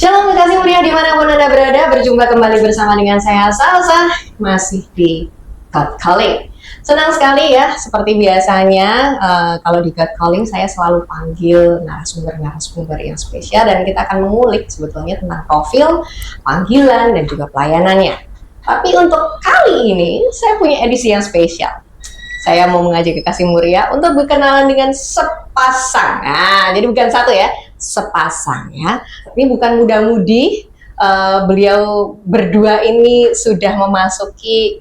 Shalom kekasih mulia dimanapun Anda berada, berjumpa kembali bersama dengan saya Salsa, masih di God Calling. Senang sekali ya, seperti biasanya kalau di God Calling saya selalu panggil narasumber-narasumber yang spesial dan kita akan mengulik sebetulnya tentang profil, panggilan, dan juga pelayanannya. Tapi untuk kali ini saya punya edisi yang spesial. Saya mau mengajak kekasih mulia untuk berkenalan dengan sepasang. Nah, jadi bukan satu ya, sepasang ya. Ini bukan muda-mudi. Beliau berdua ini sudah memasuki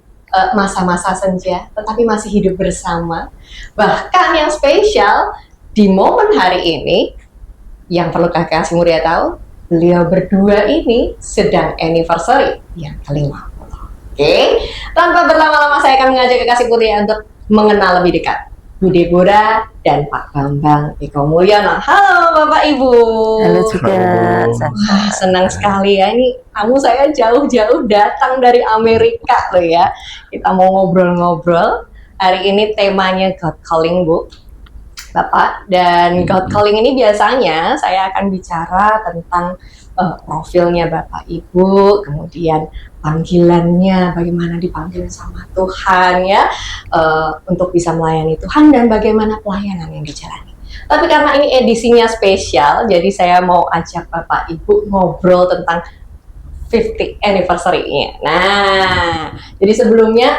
masa-masa senja, tetapi masih hidup bersama. Bahkan yang spesial di momen hari ini, yang perlu kekasih mulia tahu, beliau berdua ini sedang anniversary yang ke-50. Oke, tanpa berlama-lama saya akan mengajak kekasih mulia untuk mengenal lebih dekat Bude Bora dan Pak Bambang Eko Mulyono. Halo Bapak Ibu. Halo juga. Wah, senang sekali ya, ini kamu saya jauh-jauh datang dari Amerika loh ya. Kita mau ngobrol-ngobrol. Hari ini temanya God Calling, Bu Bapak. Dan God Calling ini biasanya saya akan bicara tentang profilnya Bapak Ibu, kemudian panggilannya, bagaimana dipanggil sama Tuhan ya, untuk bisa melayani Tuhan dan bagaimana pelayanan yang dijalani. Tapi karena ini edisinya spesial, jadi saya mau ajak Bapak Ibu ngobrol tentang 50th anniversary-nya. Nah, jadi sebelumnya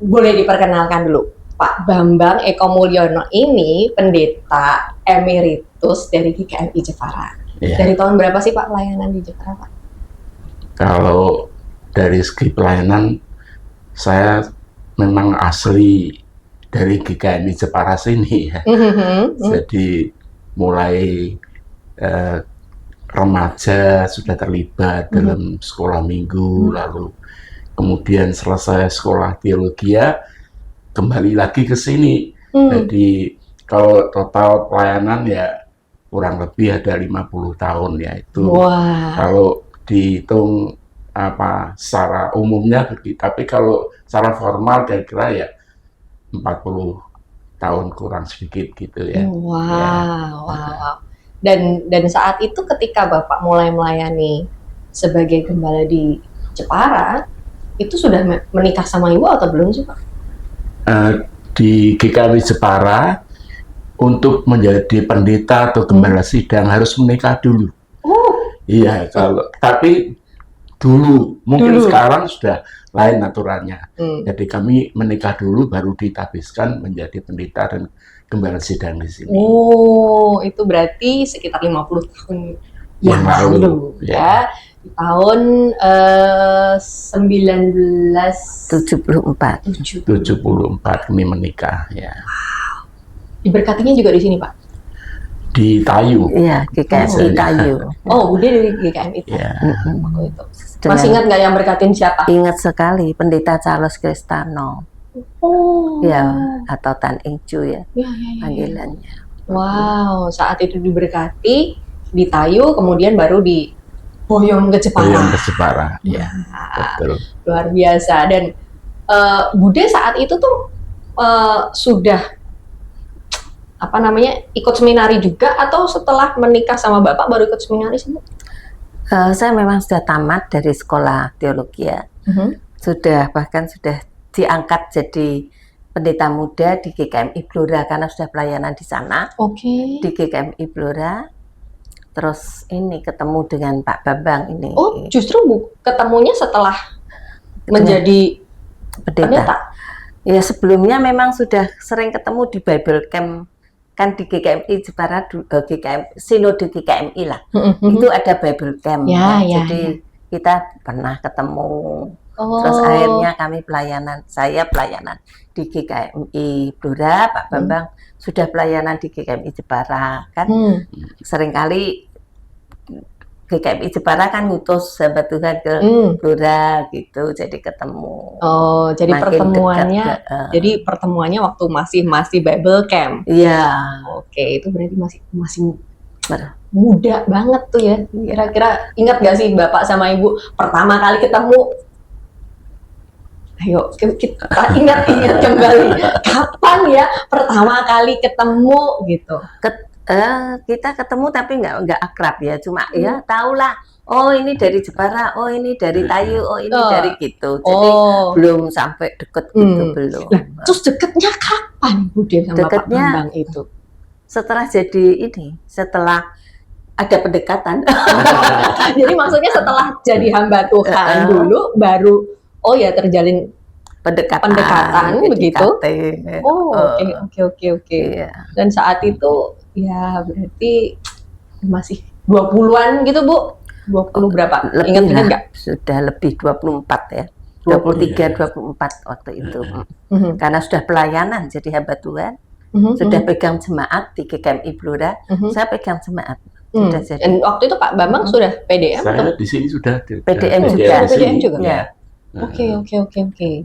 boleh diperkenalkan dulu. Pak Bambang Eko Mulyono ini pendeta emeritus dari GKMI Jepara. Ya. Dari tahun berapa sih Pak pelayanan di Jepara, Pak? Kalau dari segi pelayanan, saya memang asli dari GKMI Jepara sini ya. Jadi mulai remaja sudah terlibat dalam sekolah minggu, lalu kemudian selesai sekolah teologi ya, kembali lagi ke sini. Jadi kalau total pelayanan ya kurang lebih ada 50 tahun ya itu. Wah. Kalau dihitung secara umumnya, tapi kalau secara formal kira-kira ya 40 tahun kurang sedikit gitu ya. Wow. Dan saat itu ketika Bapak mulai melayani sebagai gembala di Jepara, itu sudah menikah sama Ibu atau belum sih Pak? Di GKMI Jepara, untuk menjadi pendeta atau gembala sidang harus menikah dulu. Iya, tapi dulu, mungkin sekarang sudah lain aturannya. Jadi kami menikah dulu baru ditabiskan menjadi pendeta dan gembala sidang di sini. Oh, itu berarti sekitar 50 tahun yang lalu ya. Di tahun 1974 kami menikah ya. Diberkatinya juga di sini, Pak? Di Tayu. Iya, GKMI Tayu. Oh, Bude dari GKMI Tayu. Ya. Waktu itu. Masih ingat nggak yang berkatin siapa? Ingat sekali, Pendeta Charles Kristano. Oh. Ya, atau Tan Ing Chu ya, panggilannya. Wow, saat itu diberkati di Tayu, kemudian baru di Boyong ke Jepara. Boyong ke Jepara, ya. Betul. Luar biasa. Dan Bude saat itu tuh sudah ikut seminari juga atau setelah menikah sama Bapak baru ikut seminari sih, Bu? Saya memang sudah tamat dari sekolah teologi ya. Bahkan sudah diangkat jadi pendeta muda di GKMI Blora karena sudah pelayanan di sana. Di GKMI Blora. Terus ini ketemu dengan Pak Bambang ini. Oh, justru ketemunya setelah menjadi pendeta? Ya, sebelumnya memang sudah sering ketemu di Bible Camp. Kan di GKMI Jepara, Sinode GKMI lah, itu ada Bible Camp. Jadi kita pernah ketemu. Terus akhirnya saya pelayanan di GKMI Blora, Pak Bambang sudah pelayanan di GKMI Jepara. Kan seringkali GKMI Jepara kan ngutus sahabat Tuhan ke Blora gitu, jadi ketemu. Oh, jadi pertemuannya waktu masih Bible Camp. Iya. Oke, itu berarti masih muda banget tuh ya. Kira-kira ingat gak sih Bapak sama Ibu pertama kali ketemu? Ayo kita ingat kembali. Kapan ya pertama kali ketemu gitu? Kita ketemu tapi nggak akrab ya, cuma ya tahulah. Oh ini dari Jepara, oh ini dari Tayu, oh ini dari gitu. Jadi belum sampai deket gitu belum. Nah, terus deketnya kapan Bu Dev sama Pak Bambang itu? Setelah jadi ini, setelah ada pendekatan. Jadi maksudnya setelah jadi hamba Tuhan dulu baru terjalin pendekatan begitu. Oke. Iya. Dan saat itu ya berarti masih 20-an gitu Bu. 20 berapa? Ingat nggak? Sudah lebih 24 ya. 23, 24 waktu itu. Karena sudah pelayanan jadi hamba Tuhan. Sudah pegang jemaat di GKMI Blora. Saya pegang jemaat. Sudah jadi. Dan waktu itu Pak Bambang sudah PDM? Saya di sini sudah PDM juga. PDM juga. Ya. Oke.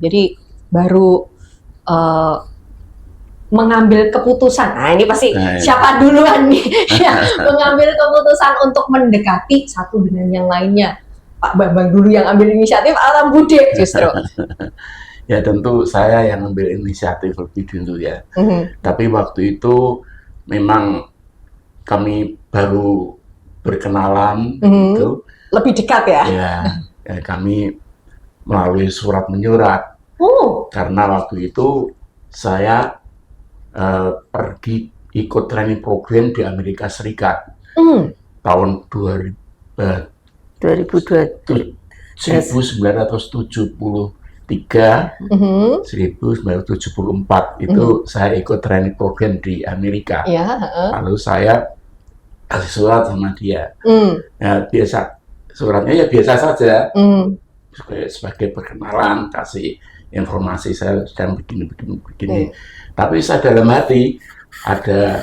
Jadi baru mengambil keputusan. Nah ini pasti siapa duluan nih yang mengambil keputusan untuk mendekati satu dengan yang lainnya. Pak Bambang dulu yang ambil inisiatif atau Bu Dev justru? Ya tentu saya yang ambil inisiatif lebih dulu ya. Tapi waktu itu memang kami baru berkenalan gitu. Lebih dekat ya? Ya, kami melalui surat menyurat. Karena waktu itu saya pergi ikut training program di Amerika Serikat tahun 1974 itu saya ikut training program di Amerika. Lalu saya kasih surat sama dia. Ya, biasa suratnya ya biasa saja. Sebagai perkenalan, kasih informasi saya sedang begini. Tapi saya dalam hati ada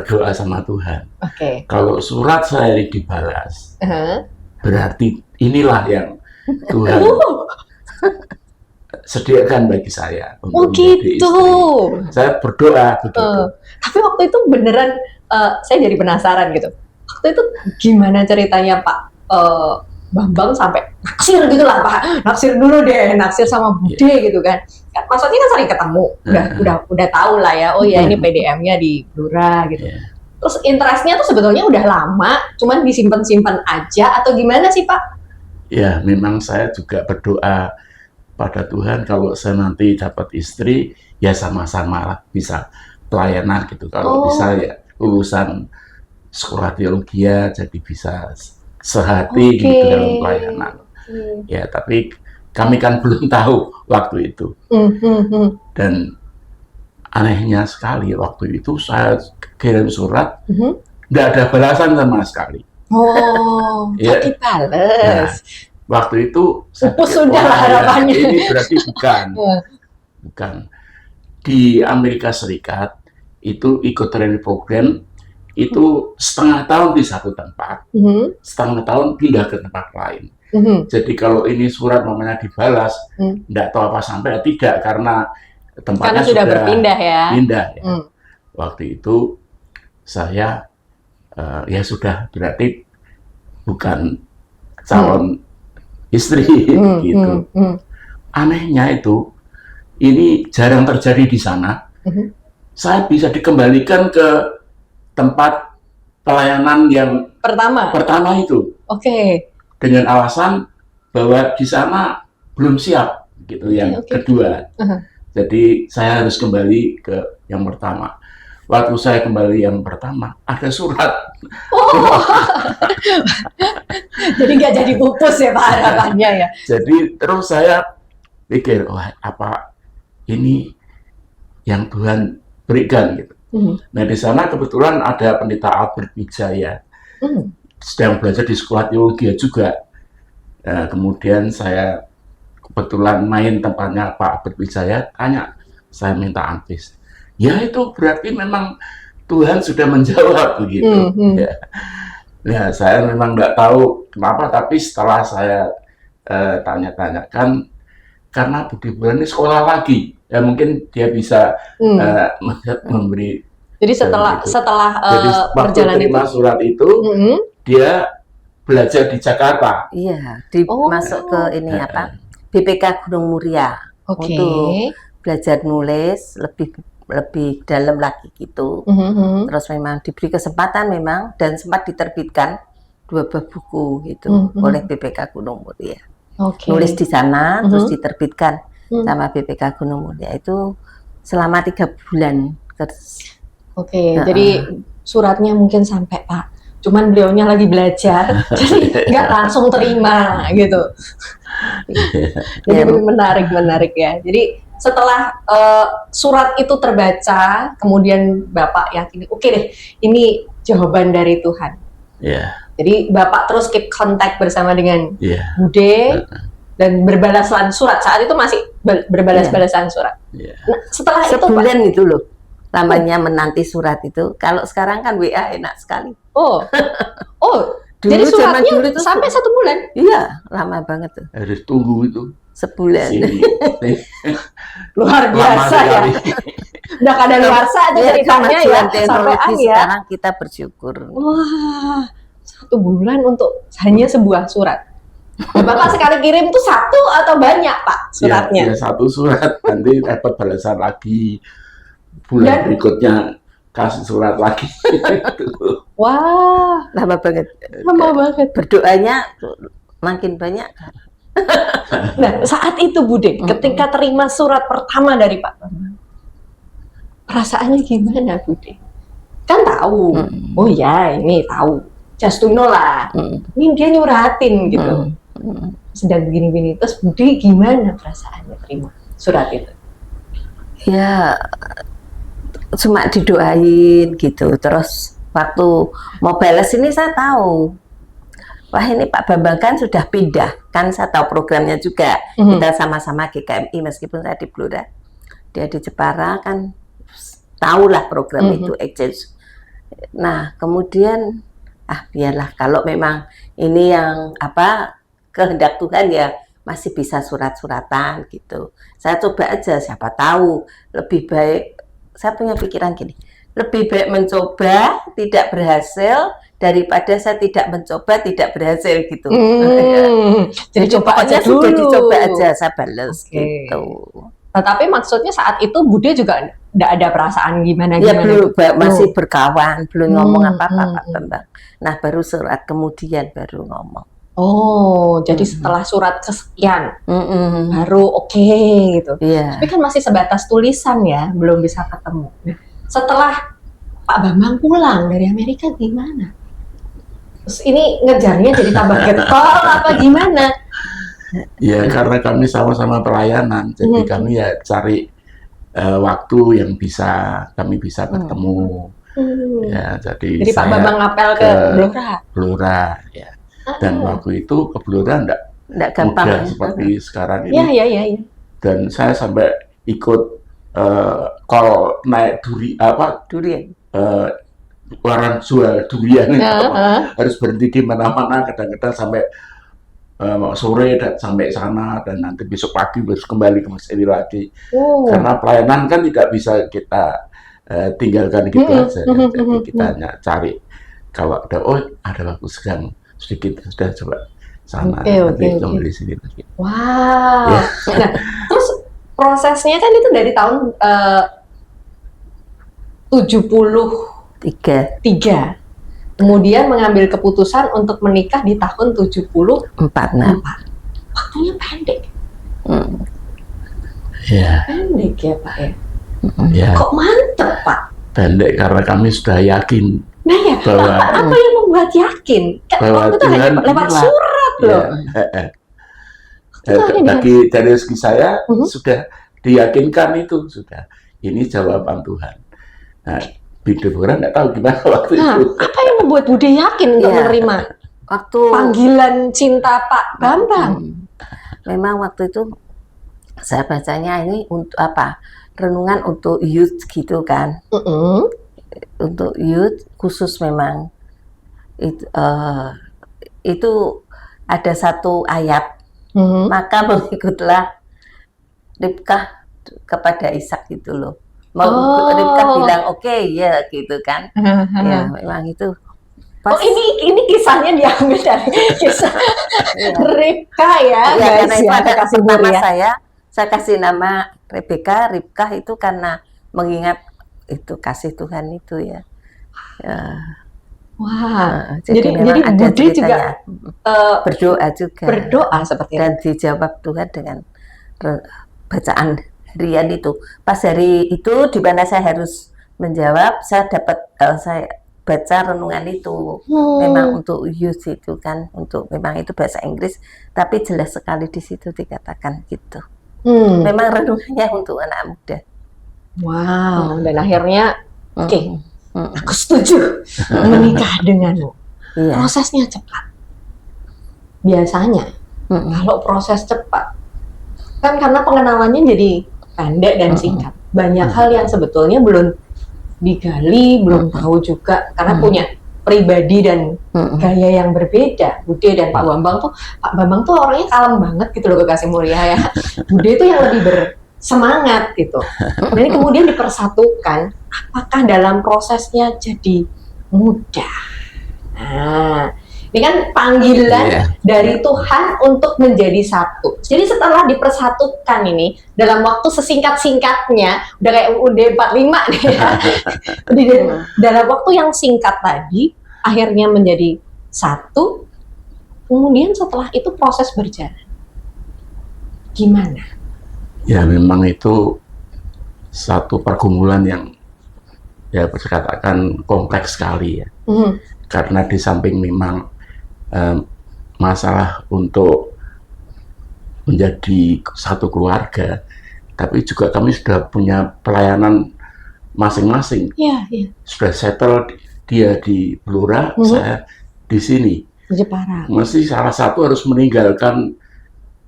doa sama Tuhan. Kalau surat saya dibalas, berarti inilah yang Tuhan sediakan bagi saya untuk menjadi istri. Saya berdoa begitu. Tapi waktu itu beneran, saya jadi penasaran gitu. Waktu itu gimana ceritanya Pak Bambang sampai naksir gitu lah Pak, naksir dulu deh, naksir sama Bude gitu kan. Maksudnya kan sering ketemu, udah tahu lah ya, oh ya ini PDM-nya di Blora gitu. Terus interestnya tuh sebetulnya udah lama, cuman disimpan-simpan aja atau gimana sih Pak? Ya memang saya juga berdoa pada Tuhan kalau saya nanti dapat istri, ya sama-sama bisa pelayanan gitu. Kalau bisa ya lulusan sekolah teologi ya, jadi bisa sehati gitu dalam pelayanan. Ya, tapi kami kan belum tahu waktu itu. Dan anehnya sekali waktu itu saya kirim surat, nggak ada balasan sama sekali. Ya, dibales. Nah, waktu itu sudah lah harapannya. Ini berarti bukan. Di Amerika Serikat itu ikut training program. Itu setengah tahun di satu tempat, setengah tahun pindah ke tempat lain. Jadi kalau ini surat namanya dibalas, tidak tahu apa sampai tidak karena tempatnya sudah berpindah ya. Waktu itu saya ya sudah berarti bukan calon istri gitu. Anehnya itu ini jarang terjadi di sana. Saya bisa dikembalikan ke tempat pelayanan yang pertama itu. Dengan alasan bahwa di sana belum siap gitu yang kedua. Jadi saya harus kembali ke yang pertama. Waktu saya kembali yang pertama ada surat. Jadi nggak jadi pupus ya Pak harapannya ya. Jadi terus saya pikir, wah apa ini yang Tuhan berikan gitu. Nah di sana kebetulan ada pendeta Albert Wijaya, sedang belajar di sekolah teologi juga. Kemudian saya kebetulan main tempatnya Pak Albert Wijaya, tanya, saya minta advice. Ya itu berarti memang Tuhan sudah menjawab begitu. Ya saya memang nggak tahu kenapa, tapi setelah saya tanya-tanyakan, karena Budi Bulan ini sekolah lagi. Ya mungkin dia bisa memberi. Jadi setelah perjalanan itu surat itu dia belajar di Jakarta. Iya, masuk ke ini apa? BPK Gunung Muria. Untuk belajar nulis, lebih lebih dalam lagi gitu. Terus memang diberi kesempatan memang dan sempat diterbitkan 2 buah buku gitu oleh BPK Gunung Muria. Nulis di sana terus diterbitkan sama BPK Gunung Muria itu selama 3 bulan. Jadi suratnya mungkin sampai Pak, cuman beliaunya lagi belajar, jadi nggak langsung terima gitu. Jadi menarik ya. Jadi setelah surat itu terbaca, kemudian Bapak yakin, oke deh, ini jawaban dari Tuhan. Jadi Bapak terus keep kontak bersama dengan Bude dan berbalasan surat. Saat itu masih berbalas-balasan surat. Nah, setelah sebulan itu loh. Namanya menanti surat itu. Kalau sekarang kan WA enak sekali. Jadi suratnya dulu sampai 1 bulan? Iya, lama banget tuh. Harus tunggu itu. Sebulan. Luar biasa ya. Udah kada luar itu ceritanya ya. Sampai sekarang kita bersyukur. Wah, 1 bulan untuk hanya sebuah surat. Bapak sekali kirim tuh 1 atau banyak Pak suratnya? Ya 1 surat, nanti dapat balasan lagi. Bulan berikutnya kasih surat lagi. Wah, lama banget. Berdoanya makin banyak. Nah, saat itu Bude, ketika terima surat pertama dari Pak Bambang, perasaannya gimana Bude? Kan tahu, oh ya ini tahu, just to know lah. Ini dia nyuratin gitu. Sedang begini-begini, terus Bude gimana perasaannya terima surat itu? Ya cuma didoain gitu. Terus waktu mau balas ini saya tahu, wah ini Pak Bambang kan sudah pindah, kan saya tahu programnya juga. Kita sama-sama GKMI meskipun saya di Blora, dia di Jepara, kan tahulah program itu exchange. Nah kemudian biarlah kalau memang ini yang kehendak Tuhan ya masih bisa surat-suratan gitu. Saya coba aja, siapa tahu lebih baik. Saya punya pikiran gini, lebih baik mencoba tidak berhasil daripada saya tidak mencoba tidak berhasil gitu. Jadi coba aja dulu. Sudah dicoba aja, saya balas gitu. Nah, tapi maksudnya saat itu Bude juga tidak ada perasaan gimana ya, belum, masih berkawan, belum ngomong apa-apa Pak Bambang. Nah baru surat kemudian baru ngomong. Jadi setelah surat kesekian baru oke gitu. Tapi kan masih sebatas tulisan ya, belum bisa ketemu. Setelah Pak Bambang pulang dari Amerika gimana? Terus ini ngejarnya jadi tambah getol apa gimana? Ya karena kami sama-sama pelayanan, jadi kami ya cari waktu yang kami bisa bertemu. Ya, jadi Pak Bambang ngapel ke Blora ya. Dan waktu itu ke Blora enggak gampang mudah seperti sekarang ini. Iya. Dan saya sampai ikut call naik durian. Orang jual durian harus berhenti di mana-mana, kadang-kadang sampai sore dan sampai sana, dan nanti besok pagi harus kembali ke masjid lagi. Karena pelayanan kan tidak bisa kita tinggalkan gitu aja. Jadi kita hanya cari kalau ada waktu sedang sedikit sudah coba sana, nanti kembali sini lagi. Wow. Ya. Nah, terus prosesnya kan itu dari tahun 73. Kemudian mengambil keputusan untuk menikah di tahun 74. Waktunya pendek. Pendek ya Pak ya. Kok mantep Pak? Pendek karena kami sudah yakin. Nah ya, apa yang membuat yakin? Waktu itu hanya lewat surat loh. Dari segi saya sudah diyakinkan itu sudah. Ini jawaban Tuhan. Nah, Bidebora nggak tahu gimana waktu itu. Apa yang membuat Bude yakin untuk menerima panggilan cinta Pak Bambang? Memang waktu itu saya bacanya ini untuk renungan untuk youth gitu kan. Untuk youth khusus memang itu ada satu ayat, maka mengikutlah Ribkah kepada Ishak gitu loh. Ribkah bilang oke, ya gitu kan. Ya memang itu pas. Ini kisahnya diambil dari kisah Ribkah ya karena itu ada kasih nama saya kasih nama Rebeka. Ribkah itu karena mengingat itu kasih Tuhan itu ya. Wah, Jadi memang ada Budi juga ceritanya. Berdoa juga. berdoa seperti itu. Dan dijawab Tuhan dengan bacaan harian itu. Pas hari itu di mana saya harus menjawab, saya dapat saya baca renungan itu. Memang untuk use itu kan, untuk memang itu bahasa Inggris, tapi jelas sekali di situ dikatakan gitu. Memang renungannya untuk anak muda. Wow, dan akhirnya oke, aku setuju menikah denganmu. Iya. Prosesnya cepat. Biasanya kalau proses cepat, kan karena pengenalannya jadi pendek dan singkat. Banyak hal yang sebetulnya belum digali, belum tahu juga karena punya pribadi dan gaya yang berbeda. Bude dan Pak Bambang tuh orangnya kalem banget gitu loh, kekasih mulia ya. Bude itu yang lebih bersemangat gitu. Dan kemudian dipersatukan, apakah dalam prosesnya jadi mudah? Nah, ini kan panggilan dari Tuhan untuk menjadi satu. Jadi setelah dipersatukan ini dalam waktu sesingkat-singkatnya, udah kayak UUD 45 nih ya. Dalam waktu yang singkat tadi, akhirnya menjadi satu. Kemudian setelah itu proses berjalan. Gimana? Ya memang itu satu pergumulan yang ya bisa katakan kompleks sekali ya. Karena di samping memang masalah untuk menjadi satu keluarga, tapi juga kami sudah punya pelayanan masing-masing. Sudah settle, dia di Blora, saya di sini. Jepara. Mesti salah satu harus meninggalkan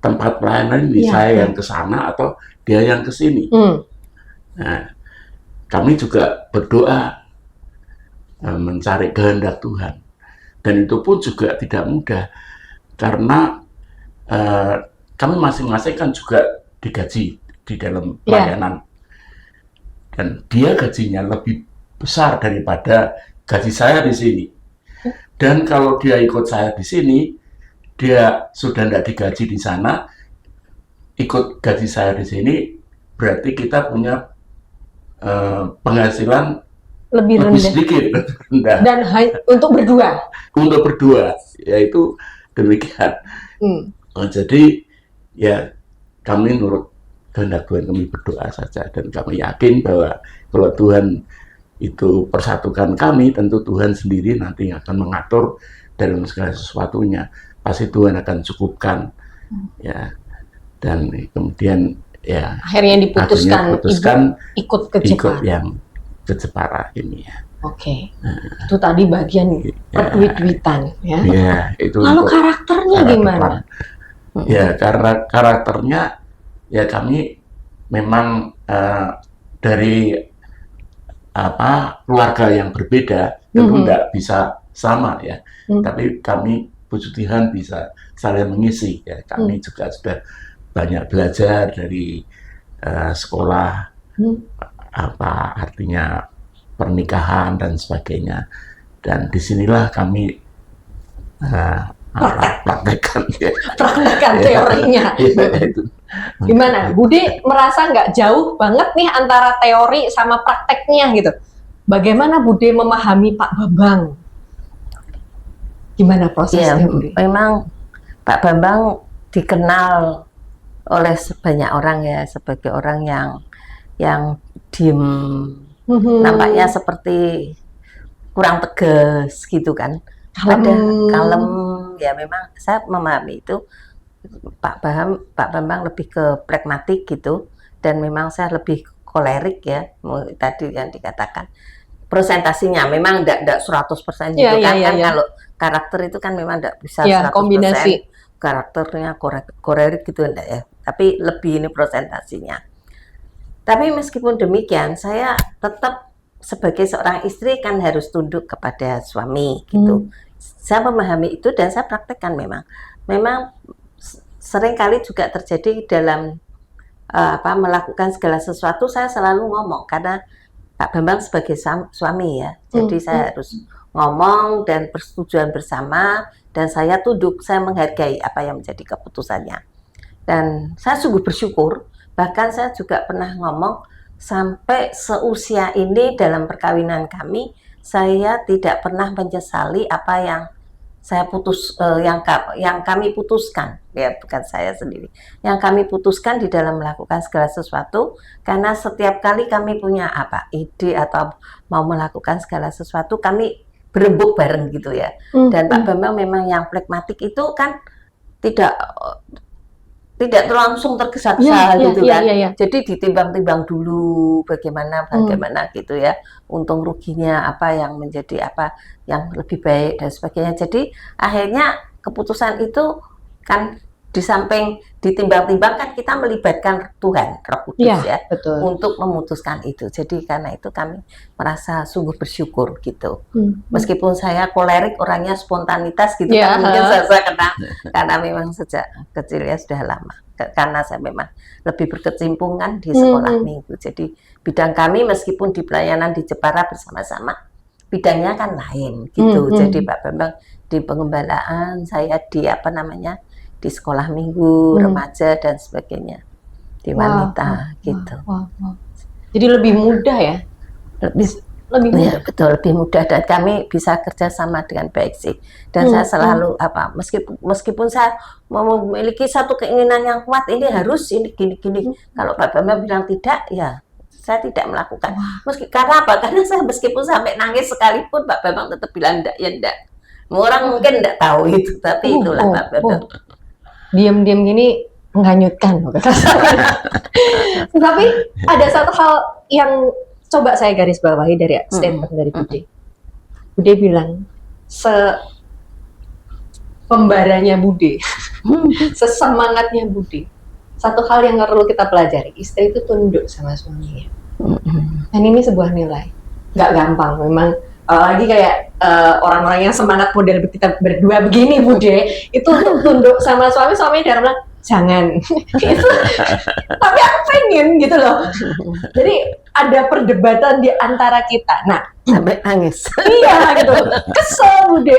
tempat pelayanan ini, saya yang ke sana atau dia yang ke sini. Nah, kami juga berdoa mencari kehendak Tuhan, dan itu pun juga tidak mudah karena kami masing-masing kan juga digaji di dalam pelayanan, dan dia gajinya lebih besar daripada gaji saya di sini. Dan kalau dia ikut saya di sini, dia sudah tidak digaji di sana, ikut gaji saya di sini, berarti kita punya penghasilan lebih sedikit, lebih rendah. Dan untuk berdua? Untuk berdua, yaitu demikian. Jadi ya kami nurut kehendak Tuhan, kami berdoa saja, dan kami yakin bahwa kalau Tuhan itu persatukan kami, tentu Tuhan sendiri nanti akan mengatur dalam segala sesuatunya. Pasti Tuhan akan cukupkan, ya. Dan kemudian ya akhirnya diputuskan ikut ke Jepara. Ikut yang ke Jepara ini ya. Oke. Itu tadi bagian perduit-duitan ya. Iya, itu. Lalu karakternya gimana? Ya, karena karakternya ya kami memang dari keluarga yang berbeda, tentu tidak bisa sama ya. Tapi kami puji Tuhan bisa saling mengisi ya. Kami juga sudah banyak belajar dari sekolah, apa artinya pernikahan dan sebagainya, dan disinilah kami praktekkan teorinya. Gimana, Budi merasa nggak jauh banget nih antara teori sama prakteknya gitu? Bagaimana Budi memahami Pak Bambang? Gimana prosesnya, Budi? Memang Pak Bambang dikenal oleh banyak orang ya sebagai orang yang diem, nampaknya seperti kurang tegas gitu kan. Kalem ya. Memang saya memahami itu Pak Bambang lebih ke pragmatik gitu, dan memang saya lebih kolerik ya, tadi yang dikatakan presentasinya memang tidak 100% gitu kan. Kalau karakter itu kan memang tidak bisa 100% kombinasi karakternya kolerik gitu enggak ya, tapi lebih ini presentasinya. Tapi meskipun demikian, saya tetap sebagai seorang istri kan harus tunduk kepada suami gitu. Saya memahami itu dan saya praktekkan. Memang seringkali juga terjadi dalam melakukan segala sesuatu, saya selalu ngomong karena Pak Bambang sebagai suami ya. Jadi saya harus ngomong dan persetujuan bersama, dan saya tunduk, saya menghargai apa yang menjadi keputusannya. Dan saya sungguh bersyukur, bahkan saya juga pernah ngomong sampai seusia ini dalam perkawinan kami, saya tidak pernah menyesali apa yang saya yang kami putuskan, ya bukan saya sendiri, yang kami putuskan di dalam melakukan segala sesuatu, karena setiap kali kami punya ide atau mau melakukan segala sesuatu, kami berembuk bareng gitu ya. Dan Pak Bambang memang yang pragmatik itu kan tidak langsung tergesa-gesa gitu kan. Jadi ditimbang-timbang dulu bagaimana gitu ya. Untung ruginya apa yang menjadi apa yang lebih baik dan sebagainya. Jadi akhirnya keputusan itu kan di samping ditimbang-timbang kan kita melibatkan Tuhan, Roh Kudus betul. Untuk memutuskan itu. Jadi karena itu kami merasa sungguh bersyukur gitu. Meskipun saya kolerik, orangnya spontanitas gitu kan, mungkin saya karena memang sejak kecil ya sudah lama. Karena saya memang lebih berkecimpungan di sekolah minggu. Jadi bidang kami meskipun di pelayanan di Jepara bersama-sama, bidangnya kan lain gitu. Jadi Pak Bambang di pengembalaan, saya di di sekolah minggu, remaja dan sebagainya, di wanita gitu. Jadi lebih mudah ya? Lebih mudah. Ya, betul, lebih mudah dan kami bisa kerjasama dengan baik sih. Dan saya selalu meskipun saya memiliki satu keinginan yang kuat, ini harus ini gini-gini. Kalau Pak Bambang bilang tidak, ya saya tidak melakukan. Karena apa? Karena saya meskipun sampai nangis sekalipun Pak Bambang tetap bilang enggak, ya enggak. Orang mungkin enggak tahu itu, tapi itulah Pak Bambang. Diam-diam gini menghanyutkan. Tapi ada satu hal yang coba saya garis bawahi dari statement dari Bude. Bude bilang, pembaranya Bude, sesemangatnya Bude. Satu hal yang perlu kita pelajari, istri itu tunduk sama suaminya. Dan ini sebuah nilai. Nggak gampang, memang. Lagi kayak orang-orang yang semangat model kita berdua begini Bude, itu untuk tunduk sama suami dalam bilang jangan gitu. Tapi aku pengen gitu loh. Jadi ada perdebatan di antara kita. Nah, sampai nangis. Iya gitu. Kesel Bude,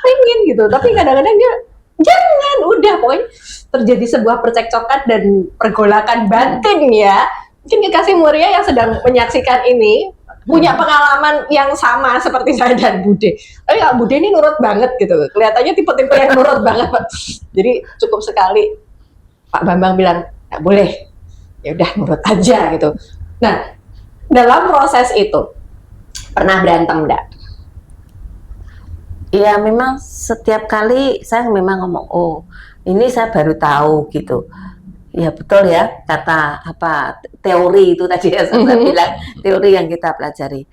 pengen gitu. Tapi kadang-kadang dia jangan, udah pokoknya terjadi sebuah percekcokan dan pergolakan batin ya. Mungkin kekasih muria yang sedang menyaksikan ini punya pengalaman yang sama seperti saya dan Bude. Tapi Kak Bude ini nurut banget gitu. Kelihatannya tipe-tipe yang nurut banget. Jadi cukup sekali Pak Bambang bilang, nggak boleh. Ya udah nurut aja gitu. Nah, dalam proses itu pernah berantem enggak? Ya memang setiap kali saya memang ngomong, oh ini saya baru tahu gitu. Ya betul ya, kata teori itu tadi ya saya bilang, teori yang kita pelajari.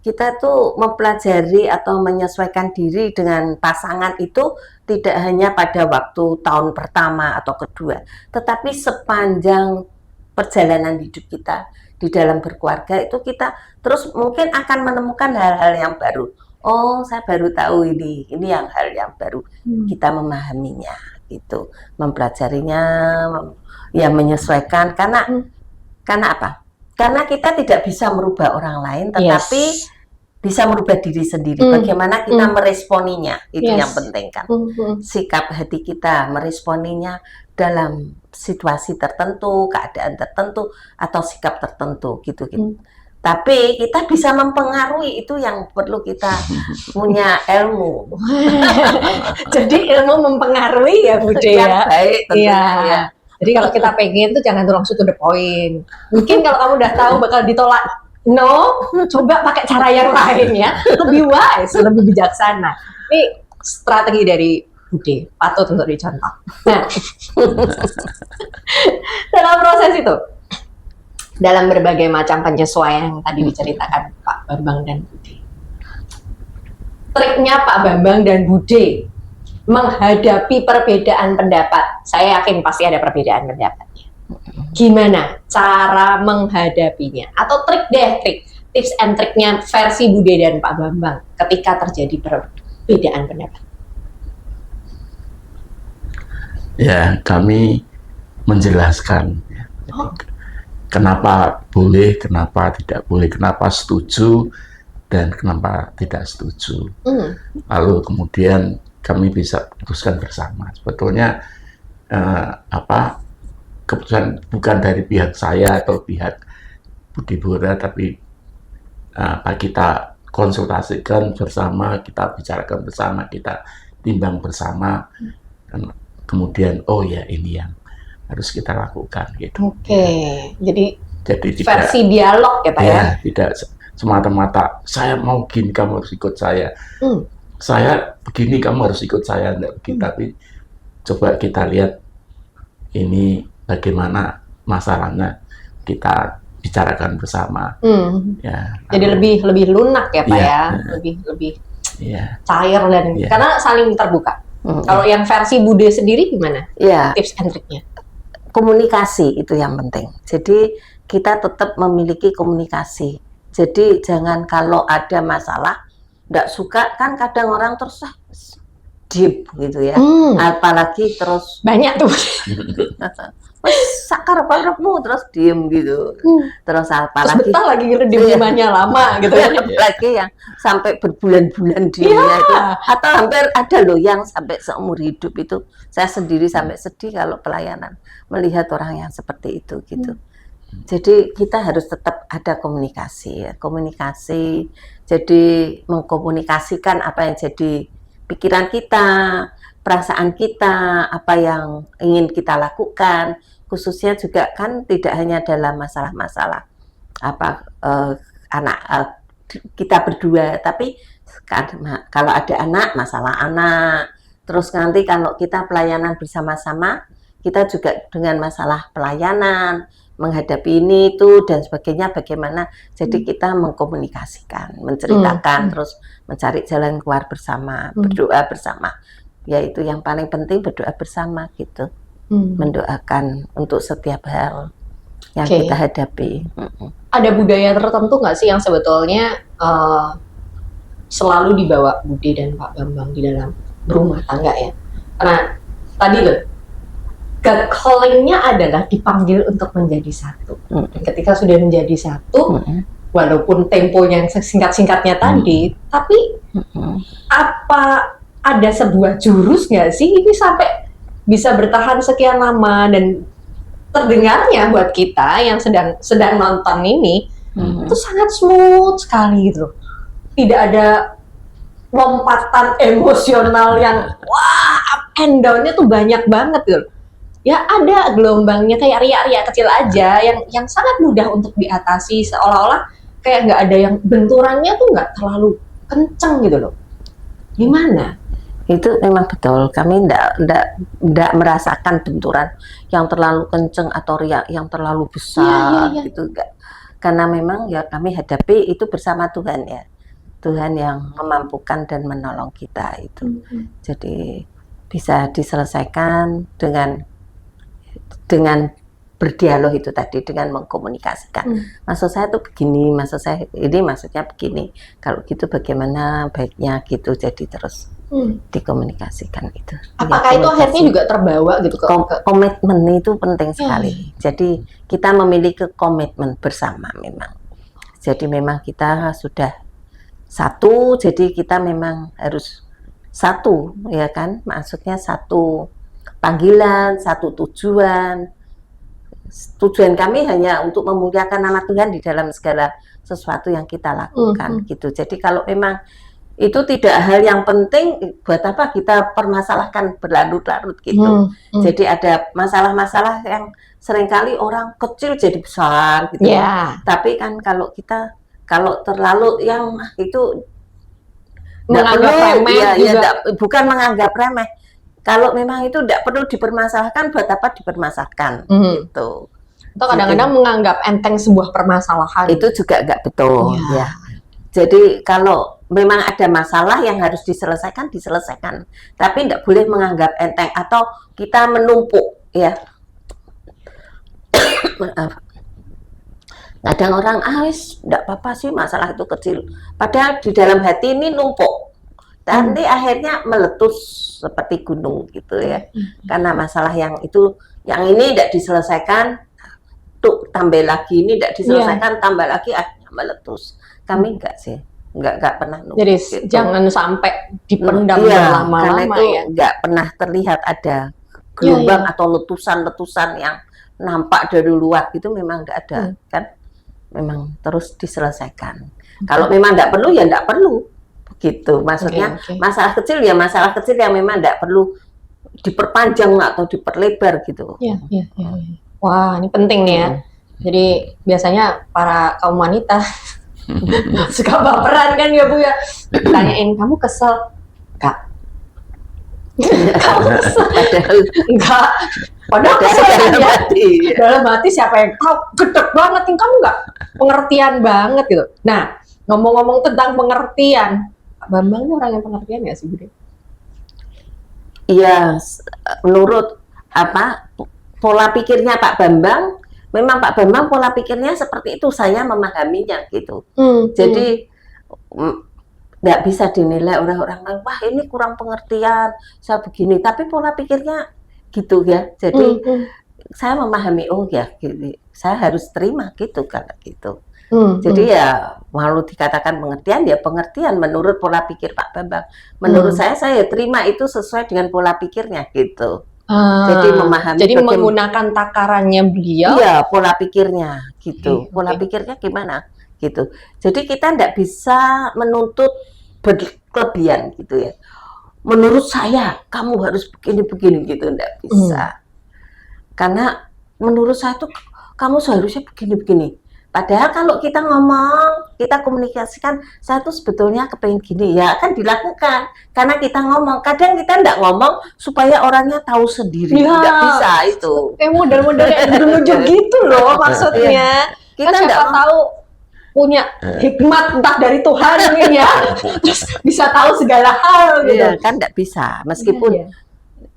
Kita tuh mempelajari atau menyesuaikan diri dengan pasangan itu tidak hanya pada waktu tahun pertama atau kedua, tetapi sepanjang perjalanan hidup kita di dalam berkeluarga itu kita terus mungkin akan menemukan hal-hal yang baru. Oh, saya baru tahu ini yang hal yang baru. Kita memahaminya gitu, mempelajarinya, ya menyesuaikan karena apa? Karena kita tidak bisa merubah orang lain, tetapi bisa merubah diri sendiri. Bagaimana kita meresponinya, itu yang penting kan. Sikap hati kita meresponinya dalam situasi tertentu, keadaan tertentu, atau sikap tertentu gitu. Tapi kita bisa mempengaruhi, itu yang perlu kita punya ilmu. Jadi ilmu mempengaruhi ya Bude ya. Baik tentunya ya. Jadi kalau kita pengen tuh jangan langsung to the point. Mungkin kalau kamu udah tahu bakal ditolak, no, coba pakai cara yang lain ya. Lebih wise, lebih bijaksana. Ini strategi dari Bude, patut untuk dicontoh. Nah, dalam proses itu, dalam berbagai macam penyesuaian yang tadi diceritakan Pak Bambang dan Bude, triknya Pak Bambang dan Bude menghadapi perbedaan pendapat, saya yakin pasti ada perbedaan pendapatnya. Gimana cara menghadapinya? Atau tips and triknya versi Bude dan Pak Bambang ketika terjadi perbedaan pendapat? Ya, kami menjelaskan kenapa boleh, kenapa tidak boleh, kenapa setuju, dan kenapa tidak setuju. Lalu kemudian kami bisa putuskan bersama. Sebetulnya keputusan bukan dari pihak saya atau pihak Budi Bora, tapi apa kita konsultasikan bersama, kita bicarakan bersama, kita timbang bersama, dan kemudian oh ya ini yang harus kita lakukan gitu. Oke, jadi tidak, versi dialog ya Pak ya? Tidak semata-mata saya mau gini kamu harus ikut saya, saya begini kamu harus ikut saya, enggak begitu. Tapi coba kita lihat ini bagaimana masalahnya, kita bicarakan bersama. Ya, jadi lebih lunak ya Pak ya, lebih cair dan karena saling terbuka. Kalau yang versi Bude sendiri gimana? Tips and triknya? Komunikasi itu yang penting. Jadi kita tetap memiliki komunikasi. Jadi jangan kalau ada masalah, nggak suka kan kadang orang terus diem gitu ya. Apalagi terus banyak tuh. Sakar parepmu terus diem gitu. Terus apalagi betah lagi gitu diemannya lama gitu ya. Apalagi yang sampai berbulan-bulan diemnya itu, atau hampir ada loh yang sampai seumur hidup itu. Saya sendiri sampai sedih kalau pelayanan melihat orang yang seperti itu gitu. Jadi kita harus tetap ada komunikasi ya. Komunikasi, jadi mengkomunikasikan apa yang jadi pikiran kita, perasaan kita, apa yang ingin kita lakukan, khususnya juga kan tidak hanya dalam masalah-masalah kita berdua, tapi kalau ada anak, masalah anak, terus nanti kalau kita pelayanan bersama-sama, kita juga dengan masalah pelayanan, menghadapi ini itu dan sebagainya, bagaimana jadi kita mengkomunikasikan, menceritakan, terus mencari jalan keluar bersama, berdoa bersama. Yaitu yang paling penting, berdoa bersama gitu. Mendoakan untuk setiap hal yang kita hadapi. Ada budaya tertentu nggak sih yang sebetulnya selalu dibawa Bude dan Pak Bambang di dalam berumah tangga ya? Karena tadi loh, God calling-nya adalah dipanggil untuk menjadi satu. Ketika sudah menjadi satu, walaupun temponya yang singkat-singkatnya tadi, tapi apa ada sebuah jurus nggak sih ini sampai bisa bertahan sekian lama dan terdengarnya buat kita yang sedang nonton ini itu sangat smooth sekali gitu. Tidak ada lompatan emosional yang wah up and down-nya tuh banyak banget gitu. Ya ada gelombangnya kayak riak-riak kecil aja yang sangat mudah untuk diatasi, seolah-olah kayak nggak ada yang benturannya tuh nggak terlalu kenceng gitu loh. Gimana? Itu memang betul, kami enggak merasakan benturan yang terlalu kenceng atau riak yang terlalu besar gitu enggak. Karena memang ya kami hadapi itu bersama Tuhan ya. Tuhan yang memampukan dan menolong kita itu. Jadi bisa diselesaikan dengan berdialog itu tadi, dengan mengkomunikasikan. Maksud saya tuh begini, maksud saya ini maksudnya begini. Kalau gitu bagaimana baiknya gitu, jadi terus dikomunikasikan itu. Apakah itu akhirnya juga terbawa gitu ke komitmen itu penting sekali. Jadi kita memiliki komitmen bersama memang. Jadi memang kita sudah satu, jadi kita memang harus satu ya kan, maksudnya satu panggilan, satu tujuan. Tujuan kami hanya untuk memuliakan nama Tuhan di dalam segala sesuatu yang kita lakukan gitu. Jadi kalau memang itu tidak hal yang penting, buat apa kita permasalahkan berlarut-larut gitu. Jadi ada masalah-masalah yang seringkali orang kecil jadi besar gitu. Tapi kan kalau terlalu yang itu menganggap remeh bukan menganggap remeh. Kalau memang itu tidak perlu dipermasalahkan, buat apa dipermasalahkan gitu. Atau kadang-kadang menganggap enteng sebuah permasalahan. Itu juga nggak betul ya. Jadi kalau memang ada masalah yang harus diselesaikan, diselesaikan. Tapi tidak boleh menganggap enteng atau kita menumpuk ya. Kadang orang wis tidak apa-apa sih masalah itu kecil. Padahal di dalam hati ini numpuk. Nanti akhirnya meletus seperti gunung gitu ya. Karena masalah yang itu, yang ini tidak diselesaikan, tuh tambah lagi, ini tidak diselesaikan, tambah lagi akhirnya meletus. Kami enggak sih, enggak pernah numpuk. Jadi gitu. Jangan sampai dipendam lama-lama ya. Enggak pernah terlihat ada gelombang atau letusan-letusan yang nampak dari luar gitu, memang enggak ada kan. memang terus diselesaikan. Kalau memang tidak perlu ya tidak perlu, begitu. Maksudnya masalah kecil ya masalah kecil yang memang tidak perlu diperpanjang atau diperlebar gitu. Iya. Wah, ini penting nih ya. Jadi biasanya para kaum wanita suka baperan kan ya Bu ya. Tanyain, kamu kesel? Enggak. Kamu kesel? Enggak. Padahal kesel kan ya. Dalam hati siapa yang tahu, gedek banget nih, kamu enggak pengertian banget gitu. Nah, ngomong-ngomong tentang pengertian, Pak Bambang ini orang yang pengertian nggak sih Bu? Iya, menurut pola pikirnya Pak Bambang, memang Pak Bambang pola pikirnya seperti itu, saya memahaminya gitu. Jadi nggak bisa dinilai orang-orang, wah ini kurang pengertian, saya begini. Tapi pola pikirnya gitu ya. Jadi saya memahami, oh ya, gitu. Saya harus terima gitu kalau gitu. Jadi ya malu dikatakan pengertian, ya pengertian menurut pola pikir Pak Bambang. Menurut saya terima itu sesuai dengan pola pikirnya gitu. Jadi memahami. Jadi menggunakan takarannya beliau. Iya, pola pikirnya gitu. Pola pikirnya gimana gitu. Jadi kita tidak bisa menuntut berlebihan gitu ya. Menurut saya kamu harus begini-begini gitu, tidak bisa. Karena menurut saya tuh kamu seharusnya begini-begini. Padahal kalau kita ngomong, kita komunikasikan, saya tuh sebetulnya kepengen gini, ya kan dilakukan. Karena kita ngomong, kadang kita enggak ngomong supaya orangnya tahu sendiri. Enggak bisa itu. Kayak model-model yang dulu gitu loh maksudnya. Kita kan siapa tahu punya hikmat entah dari Tuhan mungkin ya. Terus bisa tahu segala hal gitu. Iya, kan enggak bisa. Meskipun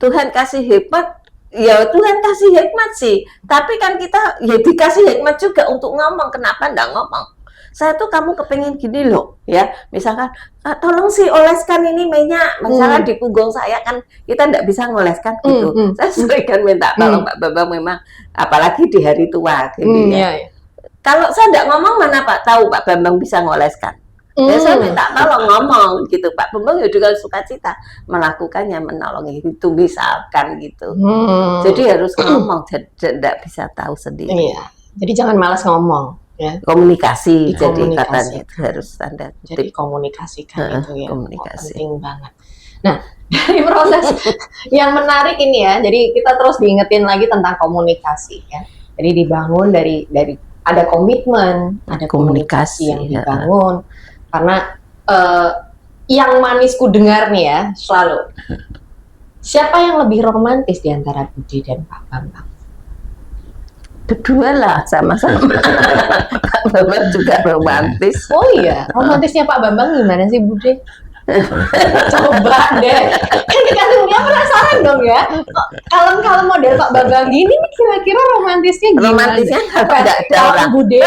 Tuhan kasih hikmat, ya Tuhan kasih hikmat sih, tapi kan kita ya dikasih hikmat juga untuk ngomong. Kenapa enggak ngomong? Saya tuh kamu kepengen gini loh, ya. Misalkan, tolong sih oleskan ini minyak. Misalkan di punggung saya kan kita enggak bisa ngoleskan gitu. Saya sering kan minta tolong Pak Bambang memang, apalagi di hari tua gitu ya. Kalau saya enggak ngomong mana Pak tahu Pak Bambang bisa ngoleskan. Ya saya minta tolong ngomong gitu, Pak Bambang ya dengan sukacita melakukannya, menolongi itu misalkan gitu. Jadi harus ngomong, tidak bisa tahu sendiri. Iya. Jadi jangan malas ngomong. Ya. Komunikasi, jadi katanya itu harus standar. Jadi komunikasikan itu ya. Komunikasi. Penting banget. Nah, dari proses yang menarik ini ya, jadi kita terus diingetin lagi tentang komunikasi ya. Jadi dibangun dari ada komitmen, ada komunikasi yang dibangun. Karena yang manis ku dengar nih ya, selalu. Siapa yang lebih romantis di antara Budi dan Pak Bambang? Berdua lah, sama-sama. Pak Bambang juga romantis. Oh iya, romantisnya Pak Bambang gimana sih Budi? Coba deh. Kan dikasih dia penasaran dong ya. Kalem-kalem model Pak Bambang gini nih kira-kira romantisnya gimana? Romantisnya tidak ada orang. Bude,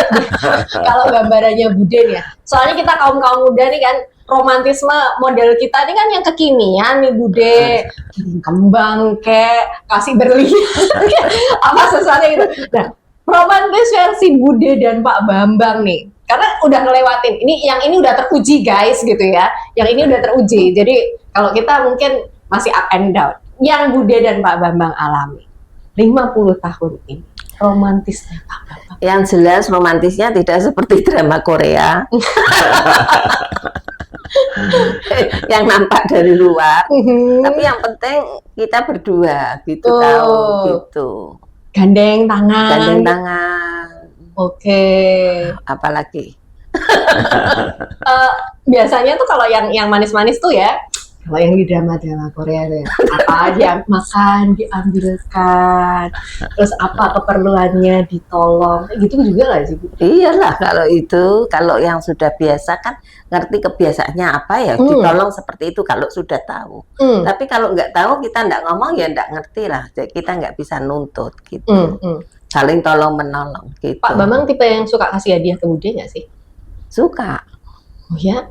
kalau gambarannya Bude ya. Soalnya kita kaum muda nih kan, romantisme model kita ini kan yang kekinian nih Bude. Kirim kembang kek, kasih berlian apa sesuatu gitu. Nah, romantis versi Bude dan Pak Bambang nih. Karena udah ngelewatin, yang ini udah teruji guys gitu ya. Yang ini udah teruji. Jadi kalau kita mungkin masih up and down. Yang Bude dan Pak Bambang alami 50 tahun ini, romantisnya Pak Bambang. Yang jelas romantisnya tidak seperti drama Korea. Yang nampak dari luar. Tapi yang penting kita berdua gitu tahu gitu. Gandeng tangan. Gandeng tangan. Oke. Apalagi? Biasanya tuh kalau yang manis-manis tuh ya, kalau yang di drama-drama Korea tuh ya, apa aja makan diambilkan, terus apa keperluannya ditolong, gitu juga nggak sih? Iyalah kalau yang sudah biasa kan ngerti kebiasaannya apa ya, ditolong seperti itu kalau sudah tahu. Tapi kalau nggak tahu kita nggak ngomong ya nggak ngerti lah, jadi kita nggak bisa nuntut gitu. Saling tolong menolong gitu. Pak Bambang tipe yang suka kasih hadiah ke Bude nggak sih? Suka. Oh ya?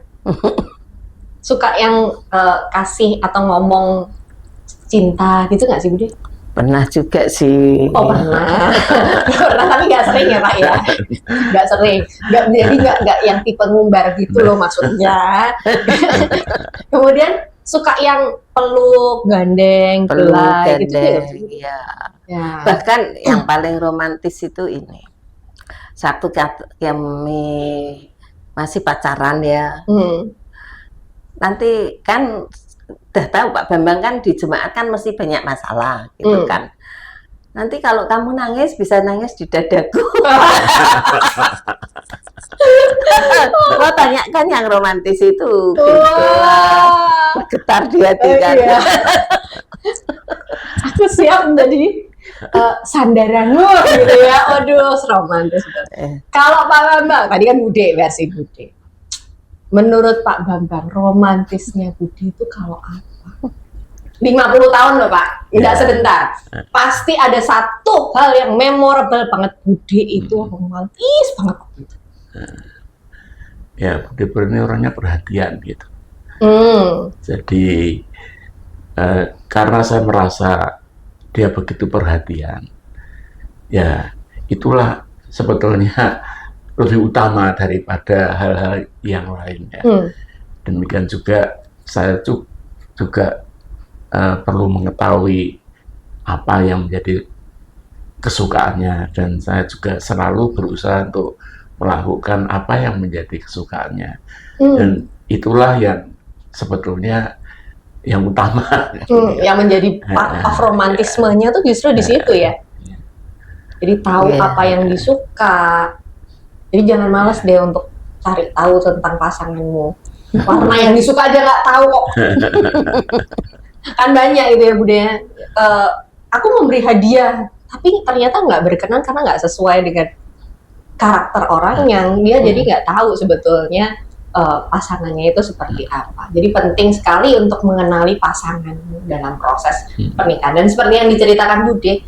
Suka yang kasih atau ngomong cinta gitu nggak sih Bude? Pernah juga sih. Oh pernah. Pernah tapi nggak sering ya Pak ya? Nggak sering. Jadi nggak yang tipe ngumbar gitu loh maksudnya. Kemudian suka yang peluk, gandeng, belai gitu ya? Ya. Bahkan yang paling romantis itu ini. satu kami masih pacaran ya. Nanti kan udah tahu Pak Bambang kan di jemaat kan mesti banyak masalah gitu kan. Nanti kalau kamu nangis bisa nangis di dadaku. Lo tanyakan yang romantis itu gitu. Bergetar di hati kan. Iya. Aku siap menjadi sandaranmu gitu ya. Aduh, romantis. Kalau Pak Bambang, tadi kan Bude, versi Bude. Menurut Pak Bambang, romantisnya Bude itu kalau apa? 50 tahun loh Pak, tidak sebentar. Pasti ada satu hal yang memorable banget. Bude itu romantis banget. Ya, Bude ini orangnya perhatian gitu. Jadi karena saya merasa dia begitu perhatian, ya itulah sebetulnya lebih utama daripada hal-hal yang lainnya. Demikian juga saya juga perlu mengetahui apa yang menjadi kesukaannya, dan saya juga selalu berusaha untuk melakukan apa yang menjadi kesukaannya. Dan itulah yang sebetulnya yang utama. Yang menjadi part of romantismenya tuh justru di situ ya. Jadi tahu apa yang disuka. Jadi jangan malas deh untuk cari tahu tentang pasanganmu. Warna yang disuka aja nggak tahu kok. Kan banyak gitu ya Bude. Aku memberi hadiah, tapi ternyata nggak berkenan karena nggak sesuai dengan karakter orang yang dia jadi nggak tahu sebetulnya pasangannya itu seperti apa. Jadi penting sekali untuk mengenali pasangan dalam proses pernikahan. Dan seperti yang diceritakan Bude,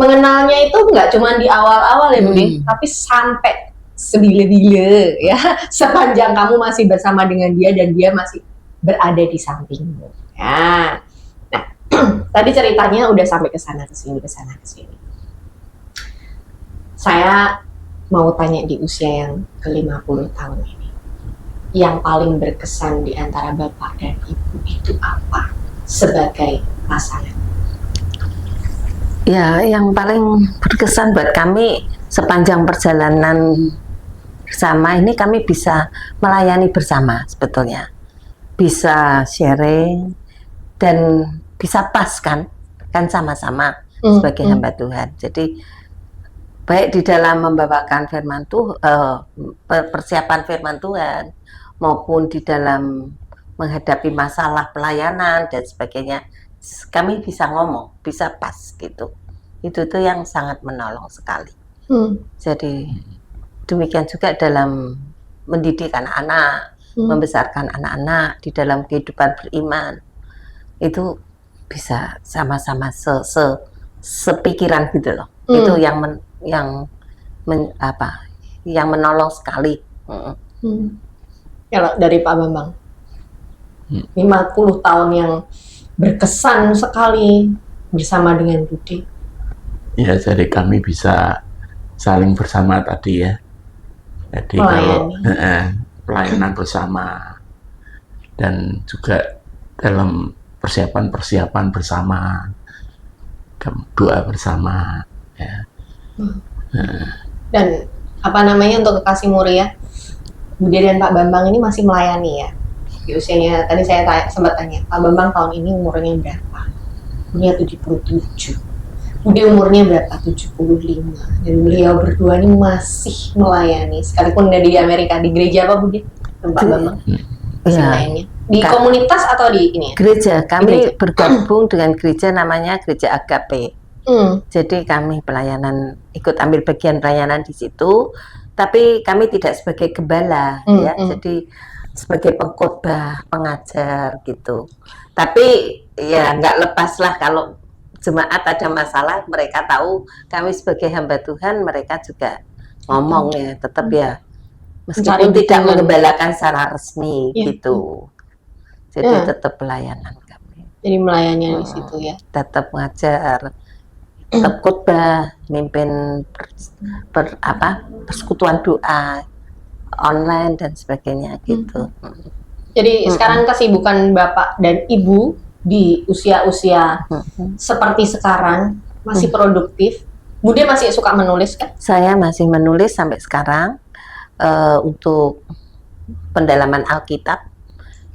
mengenalnya itu nggak cuma di awal-awal ya Bude, tapi sampai sebila-bila ya, sepanjang kamu masih bersama dengan dia dan dia masih berada di sampingmu. Ya. Nah, tadi ceritanya udah sampai ke sana ke sini. Saya mau tanya di usia yang ke-50 tahun ini. Yang paling berkesan di antara Bapak dan Ibu itu apa sebagai pasangan? Ya, yang paling berkesan buat kami sepanjang perjalanan bersama ini, kami bisa melayani bersama sebetulnya. Bisa sharing dan bisa pas kan sama-sama sebagai hamba Tuhan. Jadi baik di dalam membawakan firman Tuhan, persiapan firman Tuhan, maupun di dalam menghadapi masalah pelayanan dan sebagainya, kami bisa ngomong, bisa pas gitu. Itu tuh yang sangat menolong sekali. Jadi demikian juga dalam mendidik anak-anak, membesarkan anak-anak di dalam kehidupan beriman, itu bisa sama-sama sepikiran gitu loh. Itu yang menolong sekali. Kalau dari Pak Bambang, 50 tahun yang berkesan sekali bersama dengan Bude. Ya, jadi kami bisa saling bersama tadi ya. Jadi kalau pelayanan bersama dan juga dalam persiapan bersama, doa bersama ya. Dan apa namanya, untuk kekasih mulia, Bude dan Pak Bambang ini masih melayani ya. Di usianya, tadi saya sempat tanya, Pak Bambang tahun ini umurnya berapa? Umurnya 77. Bude umurnya berapa? 75. Dan beliau berdua ini masih melayani, sekalipun udah di Amerika. Di gereja apa Bude? Pak Bambang? Melayani. Di komunitas atau di ini? Gereja. Kami bergabung dengan gereja namanya Gereja Agape. Jadi kami pelayanan, ikut ambil bagian pelayanan di situ, tapi kami tidak sebagai gembala ya. Jadi sebagai pengkhotbah, pengajar gitu. Tapi ya nggak lepas lah kalau jemaat ada masalah, mereka tahu kami sebagai hamba Tuhan, mereka juga ngomong ya, tetap ya, meskipun tidak menggembalakan secara resmi gitu. Jadi tetap pelayanan kami. Jadi melayani di situ ya. Tetap ngajar, tetap khotbah, mimpin persekutuan doa online dan sebagainya gitu. Jadi sekarang kesibukan Bapak dan Ibu di usia-usia seperti sekarang masih produktif Bude masih suka menulis kan? Saya masih menulis sampai sekarang untuk pendalaman Alkitab,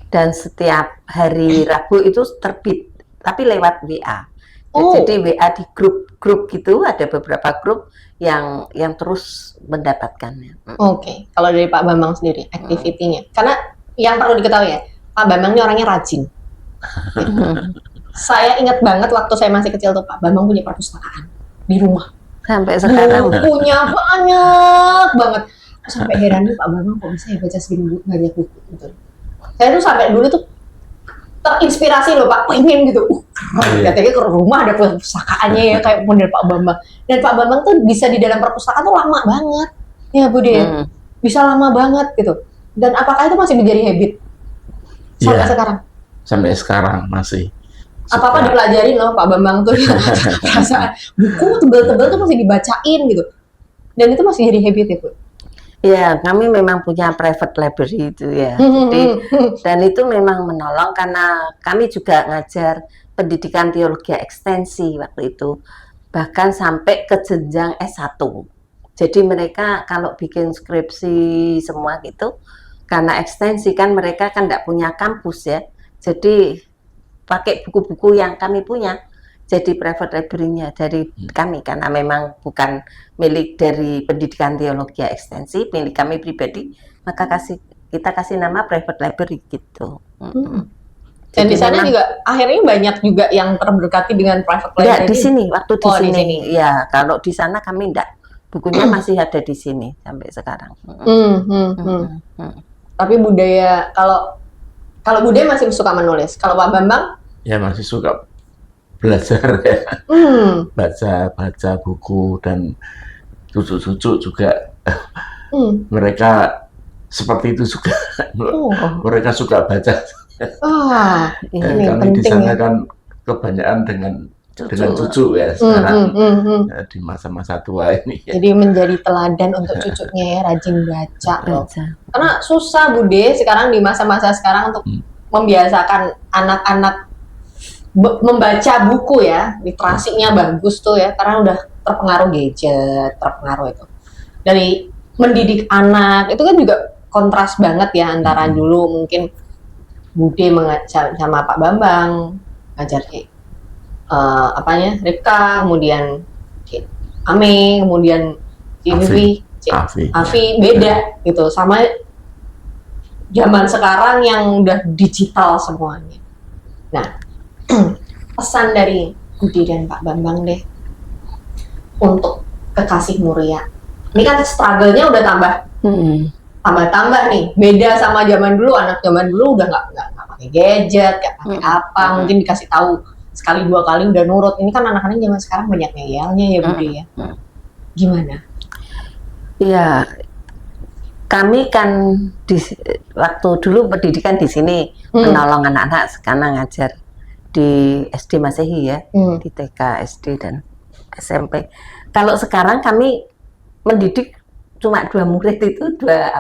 dan setiap hari Rabu itu terbit, tapi lewat WA. Jadi WA di grup gitu, ada beberapa grup yang terus mendapatkannya. Oke. Kalau dari Pak Bambang sendiri, activity-nya, karena yang perlu diketahui ya, Pak Bambang ini orangnya rajin. Saya ingat banget waktu saya masih kecil tuh, Pak Bambang punya perpustakaan di rumah. Sampai sekarang punya banyak banget. Sampai heran nih Pak Bambang kok bisa ya baca segini banyak buku gitu. Saya tuh sampai dulu tuh terinspirasi loh Pak, pengen gitu. Keren, katanya ke rumah ada perpustakaannya ya kayak model Pak Bambang. Dan Pak Bambang tuh bisa di dalam perpustakaan tuh lama banget. Ya Bude, bisa lama banget gitu. Dan apakah itu masih menjadi habit sampai sekarang? Sampai sekarang masih. Apa-apa dipelajarin loh Pak Bambang tuh. Perasaan buku tebel-tebel tuh masih dibacain gitu. Dan itu masih jadi habit ya Bu? Ya, kami memang punya private library itu ya. Jadi, dan itu memang menolong karena kami juga ngajar pendidikan teologi ekstensi waktu itu. Bahkan sampai ke jenjang S1. Jadi mereka kalau bikin skripsi semua gitu, karena ekstensi kan mereka kan tidak punya kampus ya. Jadi pakai buku-buku yang kami punya. Jadi private library-nya dari kami, karena memang bukan milik dari pendidikan teologi ekstensi, milik kami pribadi, maka kita kasih nama private library gitu. Dan di sana juga akhirnya banyak juga yang terberkati dengan private library. Enggak, di sini, waktu di sini. Di sini. Ya, kalau di sana kami enggak. Bukunya masih ada di sini sampai sekarang. Tapi budaya, kalau budaya masih suka menulis. Kalau Pak Bambang? Ya masih suka belajar ya. Baca buku, dan cucu-cucu juga mereka seperti itu juga. Mereka suka baca. Ini kami di penting sana ya. kan kebanyakan dengan cucu ya sekarang di masa-masa tua ini. Jadi menjadi teladan untuk cucunya ya, rajin baca loh. Karena susah Bude sekarang di masa-masa sekarang untuk membiasakan anak-anak membaca buku ya, literasinya bagus tuh ya, karena udah terpengaruh gadget, terpengaruh itu. Dari mendidik anak itu kan juga kontras banget ya antara dulu mungkin Bude mengajar sama Pak Bambang, ngajar Ripka, kemudian Ame, kemudian Afi beda gitu, sama zaman sekarang yang udah digital semuanya. Nah, pesan dari Bude dan Pak Bambang deh untuk kekasih Muria. Ini kan struggle-nya udah tambah nih. Beda sama zaman dulu, anak zaman dulu udah nggak pakai gadget, nggak pakai apa, mungkin dikasih tahu sekali dua kali udah nurut. Ini kan anak-anak zaman sekarang banyak ngeyelnya ya Bude ya. Gimana? Ya, kami kan waktu dulu pendidikan di sini menolong anak-anak karena ngajar di SD Masehi ya, di TK, SD dan SMP. Kalau sekarang kami mendidik cuma 2 murid itu, dua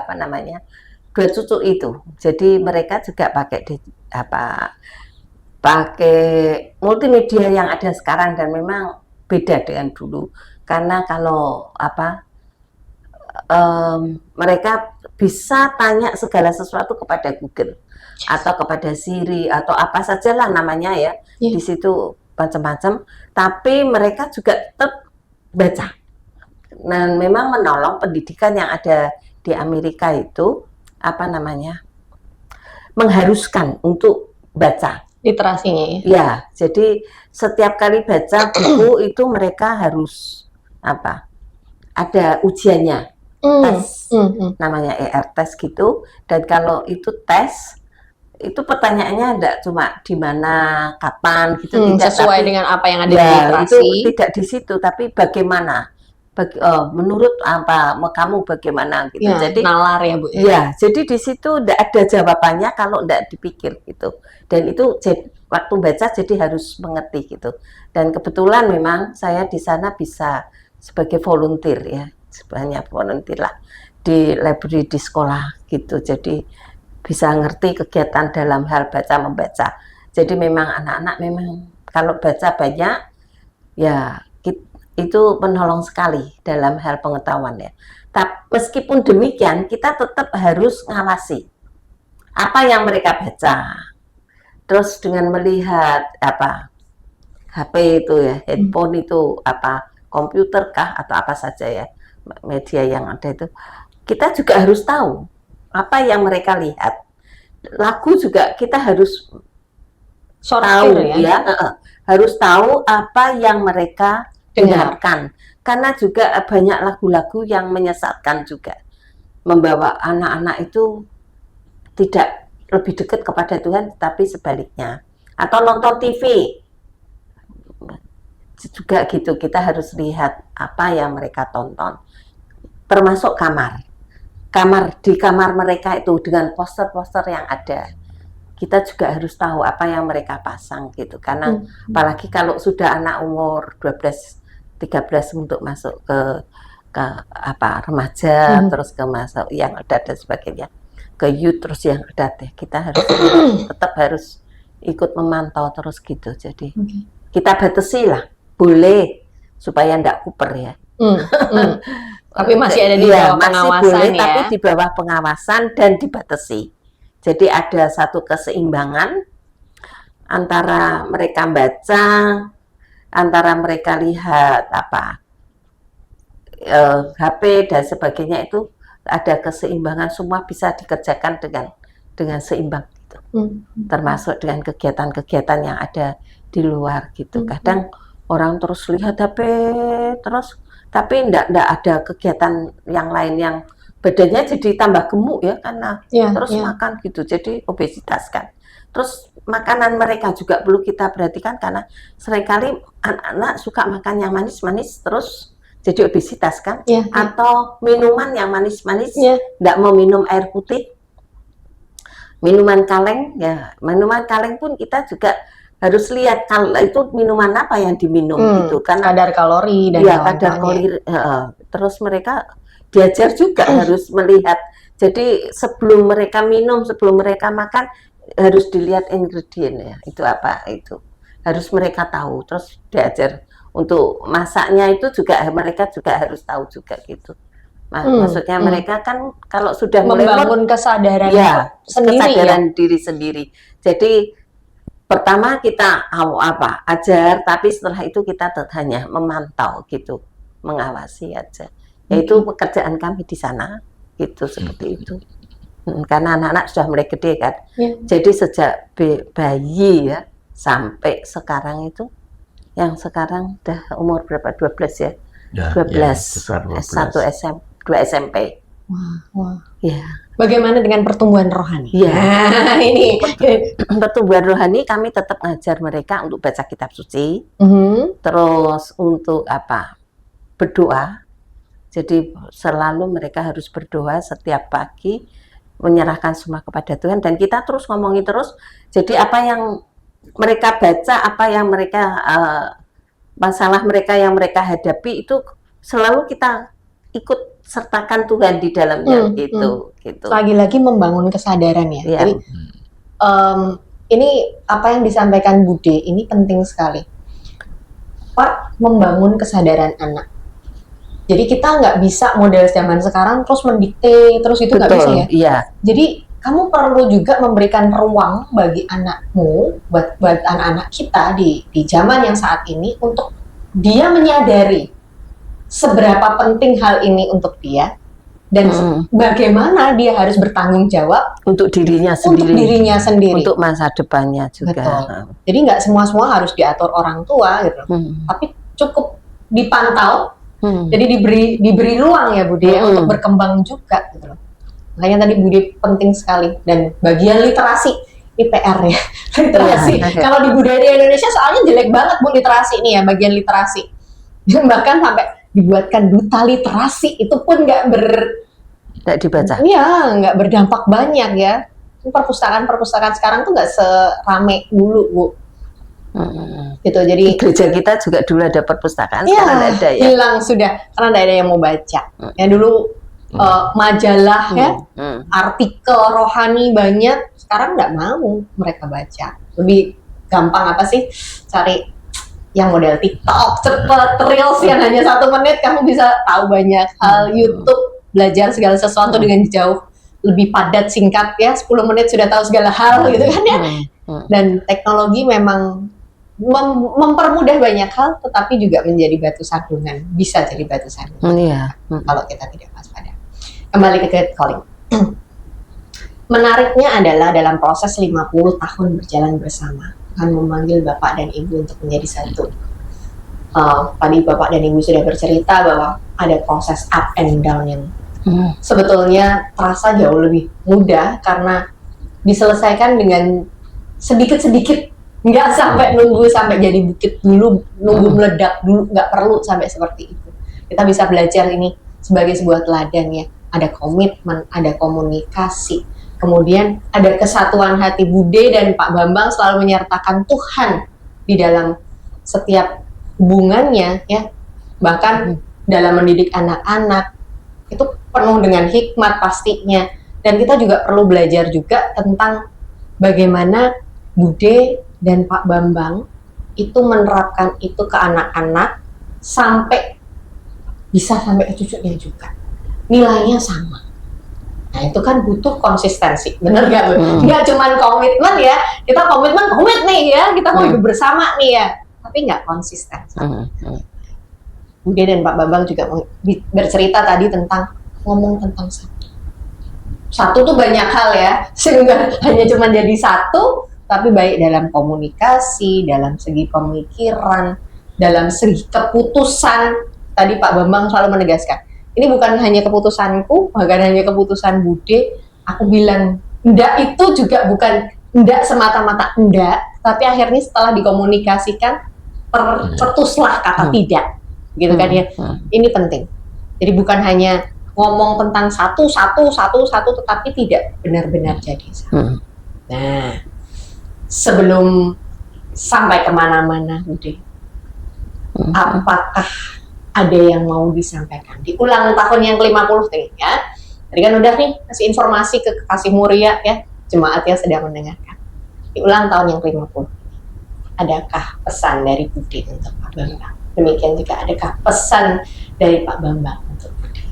cucu itu. Jadi mereka juga pakai multimedia yang ada sekarang, dan memang beda dengan dulu. Karena kalau mereka bisa tanya segala sesuatu kepada Google atau kepada Siri atau apa sajalah namanya ya. Di situ macam-macam, tapi mereka juga tetap baca. Dan memang menolong pendidikan yang ada di Amerika itu mengharuskan untuk baca. Literasinya ya. Ya, jadi setiap kali baca buku itu mereka harus ada ujiannya. Tes, namanya ER test gitu. Dan kalau itu tes, itu pertanyaannya tidak cuma di mana, kapan gitu, tidak sesuai dengan apa yang ada di literasi. Itu tidak di situ, tapi bagaimana, menurut kamu bagaimana gitu. Ya, jadi nalar ya Bu. Ya, jadi di situ tidak ada jawabannya kalau tidak dipikir gitu. Dan itu waktu baca jadi harus mengerti gitu. Dan kebetulan memang saya di sana bisa sebagai volunteer ya, sebanyak volunteer lah di library di sekolah gitu. Jadi bisa ngerti kegiatan dalam hal baca membaca. Jadi memang anak-anak memang kalau baca banyak ya itu menolong sekali dalam hal pengetahuan ya. Tapi meskipun demikian kita tetap harus ngawasi apa yang mereka baca. Terus dengan melihat apa HP itu ya, handphone itu apa, komputer kah atau apa saja ya media yang ada itu, kita juga harus tahu apa yang mereka lihat. Lagu juga kita harus tahu ya, harus tahu apa yang mereka dengarkan. Karena juga banyak lagu-lagu yang menyesatkan juga, membawa anak-anak itu tidak lebih dekat kepada Tuhan, tapi sebaliknya. Atau nonton TV juga gitu, kita harus lihat apa yang mereka tonton. Termasuk di kamar mereka itu dengan poster-poster yang ada, kita juga harus tahu apa yang mereka pasang gitu. Karena apalagi kalau sudah anak umur 12-13 untuk masuk ke apa remaja, terus ke masuk yang ada dan sebagainya, ke youth, terus yang ada kita harus tetap harus ikut memantau terus gitu. Jadi kita batasi lah, boleh supaya ndak kuper ya. Tapi masih ada di bawah pengawasan boleh, ya. Tapi di bawah pengawasan dan dibatasi. Jadi ada satu keseimbangan antara mereka baca, antara mereka lihat apa HP dan sebagainya, itu ada keseimbangan, semua bisa dikerjakan dengan seimbang gitu. Termasuk dengan kegiatan-kegiatan yang ada di luar gitu. Kadang orang terus lihat HP terus, tapi enggak ada kegiatan yang lain yang badannya jadi tambah gemuk ya, karena terus makan gitu, jadi obesitas kan. Terus makanan mereka juga perlu kita perhatikan, karena seringkali anak-anak suka makan yang manis-manis terus jadi obesitas kan. Atau minuman yang manis-manis, enggak mau minum air putih, minuman kaleng ya. Minuman kaleng pun kita juga harus lihat kalau itu minuman apa yang diminum gitu kan, kadar kalori dan kadar kalori. Terus mereka diajar juga harus melihat. Jadi sebelum mereka minum, sebelum mereka makan, harus dilihat ingredientnya itu apa, itu harus mereka tahu. Terus diajar untuk masaknya itu juga mereka juga harus tahu juga gitu. Maksudnya mereka kan kalau sudah membangun kesadaran sendiri, kesadaran diri sendiri. Jadi pertama kita ajar, tapi setelah itu kita hanya memantau gitu, mengawasi aja. Yaitu pekerjaan kami di sana gitu, seperti itu. Karena anak-anak sudah mulai gede kan. Jadi sejak bayi ya sampai sekarang itu, yang sekarang udah umur berapa, 12 ya? 12, S1 SMP, 2 SMP. Wah. Ya. Bagaimana dengan pertumbuhan rohani? Ini pertumbuhan rohani kami tetap ngajar mereka untuk baca kitab suci, terus untuk berdoa. Jadi selalu mereka harus berdoa setiap pagi, menyerahkan semua kepada Tuhan, dan kita terus ngomongin terus. Jadi apa yang mereka baca, apa yang mereka masalah mereka yang mereka hadapi, itu selalu kita ikut sertakan Tuhan di dalamnya gitu. Lagi-lagi membangun kesadaran ya. Jadi ini apa yang disampaikan Bude ini penting sekali. Pak, membangun kesadaran anak. Jadi kita nggak bisa model zaman sekarang terus mendikte terus, itu nggak bisa ya. Jadi kamu perlu juga memberikan ruang bagi anakmu, buat anak-anak kita di zaman yang saat ini, untuk dia menyadari seberapa penting hal ini untuk dia, dan bagaimana dia harus bertanggung jawab untuk dirinya sendiri, untuk masa depannya juga. Betul. Jadi nggak semua harus diatur orang tua gitu, tapi cukup dipantau. Jadi diberi ruang ya Bude untuk berkembang juga gitu loh. Makanya tadi Bude penting sekali, dan bagian literasi IPR ya. Literasi. Kalau di budaya Indonesia soalnya jelek banget Bu literasi ini ya, bagian literasi. Dan bahkan sampai dibuatkan duta literasi, itu pun nggak dibaca. Iya, nggak berdampak banyak ya. Perpustakaan sekarang tuh nggak serame dulu Bu. Gitu, jadi gereja kita juga dulu ada perpustakaan, sekarang nggak ada ya. Hilang sudah, karena nggak ada yang mau baca. Ya dulu majalah ya, artikel rohani banyak, sekarang nggak mau mereka baca. Lebih gampang cari yang model TikTok, cepet, Reels yang hanya 1 menit, kamu bisa tahu banyak hal, YouTube, belajar segala sesuatu dengan jauh lebih padat, singkat ya, 10 menit sudah tahu segala hal gitu kan ya. Dan teknologi memang mempermudah banyak hal, tetapi juga menjadi batu sandungan, bisa jadi batu sandungan kalau kita tidak waspada. Kembali ke catcalling. Menariknya adalah dalam proses 50 tahun berjalan bersama, akan memanggil Bapak dan Ibu untuk menjadi satu. Tadi Bapak dan Ibu sudah bercerita bahwa ada proses up and down yang sebetulnya terasa jauh lebih mudah karena diselesaikan dengan sedikit-sedikit, nggak sampai nunggu sampai jadi bukit dulu, nunggu meledak dulu, nggak perlu sampai seperti itu. Kita bisa belajar ini sebagai sebuah teladan ya, ada komitmen, ada komunikasi, kemudian ada kesatuan hati. Bude dan Pak Bambang selalu menyertakan Tuhan di dalam setiap hubungannya ya, bahkan dalam mendidik anak-anak itu penuh dengan hikmat pastinya. Dan kita juga perlu belajar juga tentang bagaimana Bude dan Pak Bambang itu menerapkan itu ke anak-anak sampai bisa sampai ke cucunya juga. Nilainya sama. Nah itu kan butuh konsistensi, bener gak Bu? Nggak cuma komitmen ya, kita komit nih ya, kita mau hidup bersama nih ya, tapi nggak konsisten. Bude dan Pak Bambang juga bercerita tadi tentang ngomong tentang satu. Satu tuh banyak hal ya, sehingga hanya cuma jadi satu, tapi baik dalam komunikasi, dalam segi pemikiran, dalam segi keputusan. Tadi Pak Bambang selalu menegaskan, ini bukan hanya keputusanku, bahkan hanya keputusan Bude. Aku bilang enggak itu juga bukan enggak semata-mata enggak, tapi akhirnya setelah dikomunikasikan tercetuslah kata tidak, gitu kan ya. Ini penting. Jadi bukan hanya ngomong tentang satu, tetapi tidak benar-benar jadi satu. Nah, sebelum sampai kemana-mana, Bude, apakah ada yang mau disampaikan di ulang tahun yang ke-50 nih ya? Tadi kan udah nih kasih informasi ke kekasih muria ya, jemaat yang sedang mendengarkan. Di ulang tahun yang ke-50, adakah pesan dari Bude untuk Pak Bambang? Demikian juga adakah pesan dari Pak Bambang untuk Bude?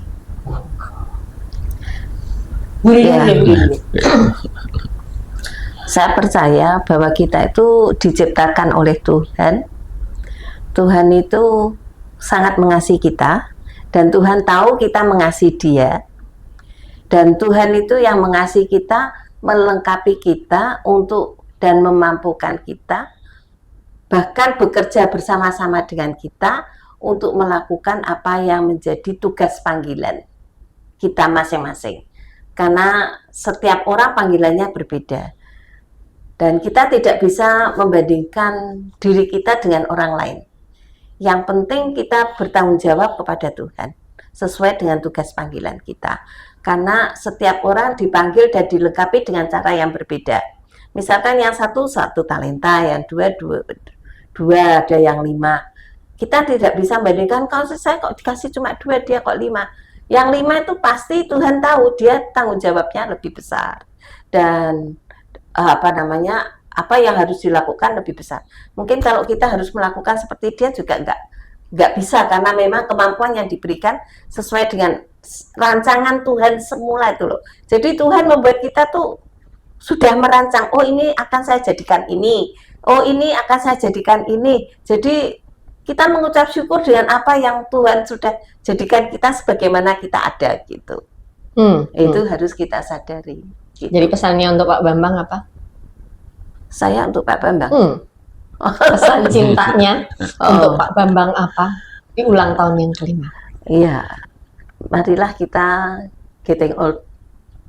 Saya percaya bahwa kita itu diciptakan oleh Tuhan. Tuhan itu sangat mengasihi kita, dan Tuhan tahu kita mengasihi Dia. Dan Tuhan itu yang mengasihi kita, melengkapi kita untuk dan memampukan kita, bahkan bekerja bersama-sama dengan kita untuk melakukan apa yang menjadi tugas panggilan kita masing-masing. Karena setiap orang panggilannya berbeda. Dan kita tidak bisa membandingkan diri kita dengan orang lain. Yang penting kita bertanggung jawab kepada Tuhan sesuai dengan tugas panggilan kita. Karena setiap orang dipanggil dan dilengkapi dengan cara yang berbeda. Misalkan yang satu talenta, yang dua, ada yang 5. Kita tidak bisa membandingkan, kalau saya kok dikasih cuma 2, dia kok 5. Yang 5 itu pasti Tuhan tahu dia tanggung jawabnya lebih besar. Dan apa yang harus dilakukan lebih besar. Mungkin kalau kita harus melakukan seperti dia juga nggak bisa, karena memang kemampuan yang diberikan sesuai dengan rancangan Tuhan semula itu loh. Jadi Tuhan membuat kita tuh sudah merancang, oh ini akan saya jadikan ini, oh ini akan saya jadikan ini. Jadi kita mengucap syukur dengan apa yang Tuhan sudah jadikan kita sebagaimana kita ada gitu. Itu harus kita sadari. Gitu. Jadi pesannya untuk Pak Bambang apa? Saya untuk Pak Bambang. Pesan cintanya untuk Pak Bambang apa di ulang tahun yang ke-5? Iya, marilah kita getting old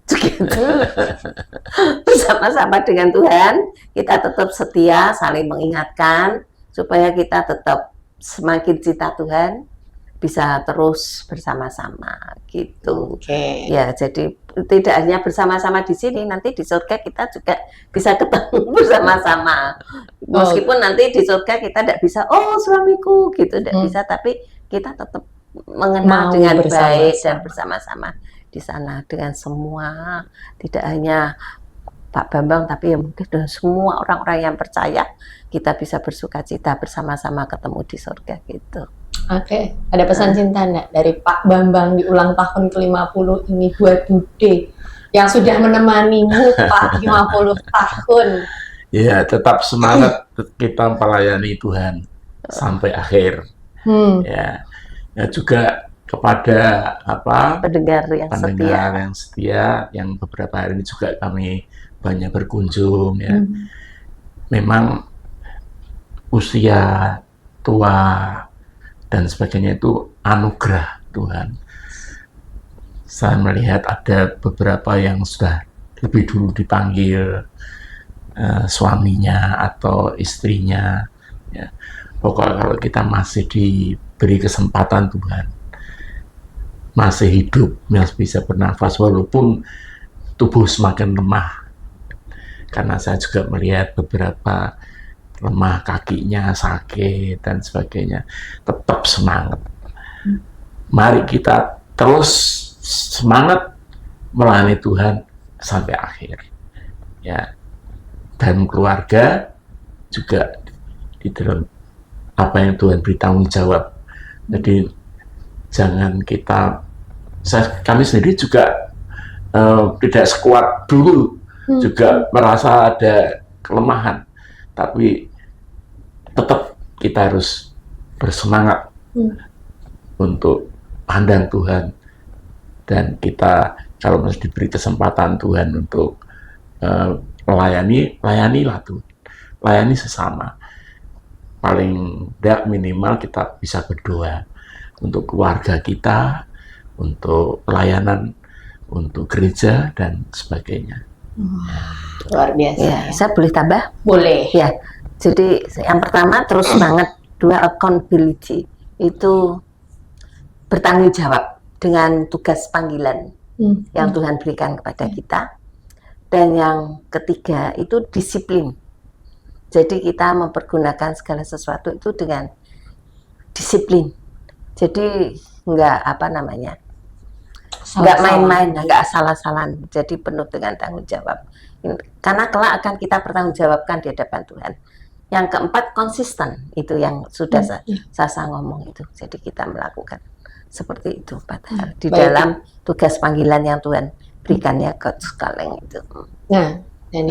together. Bersama-sama dengan Tuhan, kita tetap setia, saling mengingatkan supaya kita tetap semakin cinta Tuhan, bisa terus bersama-sama gitu. Ya, jadi tidak hanya bersama-sama di sini, nanti di surga kita juga bisa ketemu bersama-sama. Meskipun nanti di surga kita tidak bisa, oh suamiku gitu, tidak bisa, tapi kita tetap mengenal dengan baik dan bersama-sama di sana dengan semua, tidak hanya Pak Bambang, tapi ya mungkin dengan semua orang-orang yang percaya kita bisa bersukacita bersama-sama ketemu di surga gitu. Oke, ada pesan cinta enggak dari Pak Bambang di ulang tahun ke-50 ini buat Bude yang sudah menemanimu Pak 50 tahun? Ya, tetap semangat kita melayani Tuhan sampai akhir. Ya, ya juga kepada pendengar yang setia, yang beberapa hari ini juga kami banyak berkunjung ya. Memang usia tua dan sebagainya itu anugerah Tuhan. Saya melihat ada beberapa yang sudah lebih dulu dipanggil suaminya atau istrinya ya. Pokoknya kalau kita masih diberi kesempatan Tuhan, masih hidup, masih bisa bernafas walaupun tubuh semakin lemah, karena saya juga melihat beberapa lemah, kakinya sakit dan sebagainya, tetap semangat. Mari kita terus semangat melayani Tuhan sampai akhir ya. Dan keluarga juga di dalam apa yang Tuhan beri tanggung jawab. Jadi jangan kami sendiri juga tidak sekuat dulu, juga merasa ada kelemahan, tapi tetap kita harus bersemangat untuk pandang Tuhan, dan kita kalau masih diberi kesempatan Tuhan untuk layanilah Tuhan, layani sesama. Paling tidak minimal kita bisa berdoa untuk keluarga kita, untuk pelayanan, untuk gereja dan sebagainya. Luar biasa. Ya, saya boleh tambah? Boleh. Ya, jadi yang pertama terus semangat, dua accountability, itu bertanggung jawab dengan tugas panggilan yang Tuhan berikan kepada kita. Dan yang ketiga itu disiplin. Jadi kita mempergunakan segala sesuatu itu dengan disiplin. Jadi nggak nggak main-main, nggak asal-asalan. Jadi penuh dengan tanggung jawab. Karena kelak akan kita bertanggungjawabkan di hadapan Tuhan. Yang keempat konsisten, itu yang sudah saya ngomong itu. Jadi kita melakukan seperti itu padahal di dalam tugas panggilan yang Tuhan berikannya ke Calling itu. Nah, dan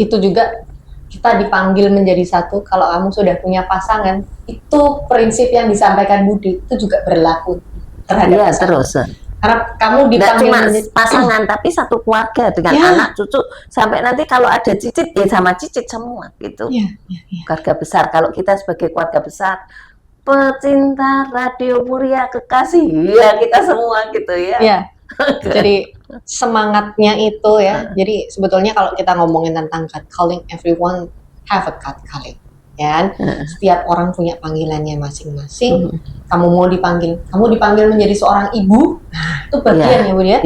itu juga kita dipanggil menjadi satu. Kalau kamu sudah punya pasangan, itu prinsip yang disampaikan Budi itu juga berlaku terhadap pasangan. Terus. Karena kamu dipanggil cuma pasangan, tapi satu keluarga dengan anak, cucu, sampai nanti kalau ada cicit ya sama cicit semua gitu. Keluarga besar. Kalau kita sebagai keluarga besar, pecinta Radio Muria kekasih, ya kita semua gitu ya. Jadi semangatnya itu ya. Jadi sebetulnya kalau kita ngomongin tentang God calling, everyone have a God calling. Ya, setiap orang punya panggilannya masing-masing. Kamu dipanggil menjadi seorang ibu, itu bagian ya Bu ya.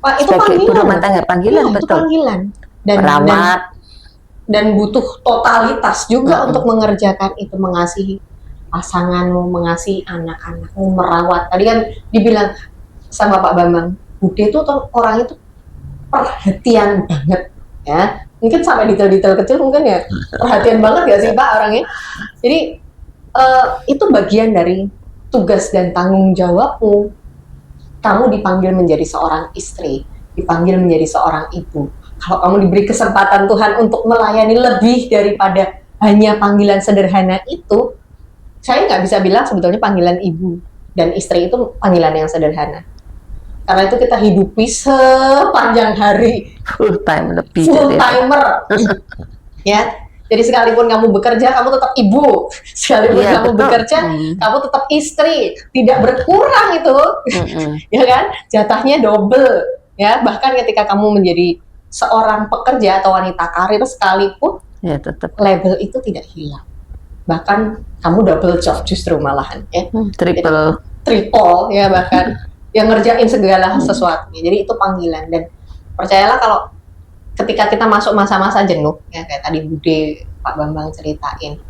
Pak, itu panggilan. Betul. Itu panggilan. Dan butuh totalitas juga untuk mengerjakan itu, mengasihi pasanganmu, mengasihi anak-anakmu, merawat. Tadi kan dibilang sama Pak Bambang, Bude itu orang itu perhatian banget ya. Mungkin sampai detail-detail kecil mungkin ya perhatian banget gak sih Pak orangnya. Jadi itu bagian dari tugas dan tanggung jawabmu. Kamu dipanggil menjadi seorang istri, dipanggil menjadi seorang ibu. Kalau kamu diberi kesempatan Tuhan untuk melayani lebih daripada hanya panggilan sederhana itu, saya nggak bisa bilang sebetulnya panggilan ibu dan istri itu panggilan yang sederhana. Karena itu kita hidupi sepanjang hari, full timer. Ya, jadi sekalipun kamu bekerja, kamu tetap ibu. Sekalipun kamu bekerja, kamu tetap istri. Tidak berkurang itu, ya kan? Jatahnya double. Ya, bahkan ketika kamu menjadi seorang pekerja atau wanita karir sekalipun, ya tetap label itu tidak hilang. Bahkan kamu double job justru malahan, ya. Triple, ya bahkan. Yang ngerjain segala sesuatu. Jadi itu panggilan, dan percayalah kalau ketika kita masuk masa-masa jenuh, ya kayak tadi Bude Pak Bambang ceritain,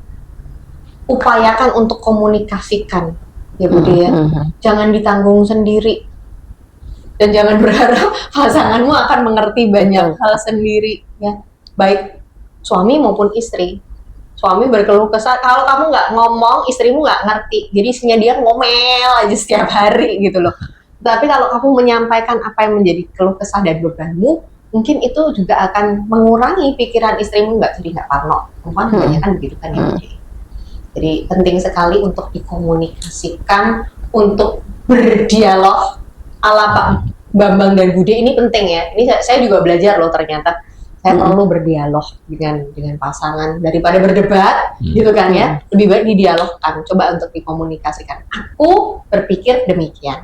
upayakan untuk komunikasikan, ya Bude ya. Jangan ditanggung sendiri. Dan jangan berharap pasanganmu akan mengerti banyak hal sendiri, ya. Baik suami maupun istri. Suami berkeluh kesah, kalau kamu nggak ngomong, istrimu nggak ngerti. Jadi isinya dia ngomel aja setiap hari gitu loh. Tapi kalau kamu menyampaikan apa yang menjadi keluh kesah dan bebanmu, mungkin itu juga akan mengurangi pikiran istrimu, jadi nggak parno. Perempuan kebanyakan begitu kan ya. Jadi penting sekali untuk dikomunikasikan, untuk berdialog ala Pak Bambang dan Bude ini penting ya. Ini saya juga belajar loh ternyata. Saya perlu berdialog dengan pasangan daripada berdebat, gitu kan ya. Lebih baik didialogkan, coba untuk dikomunikasikan. Aku berpikir demikian.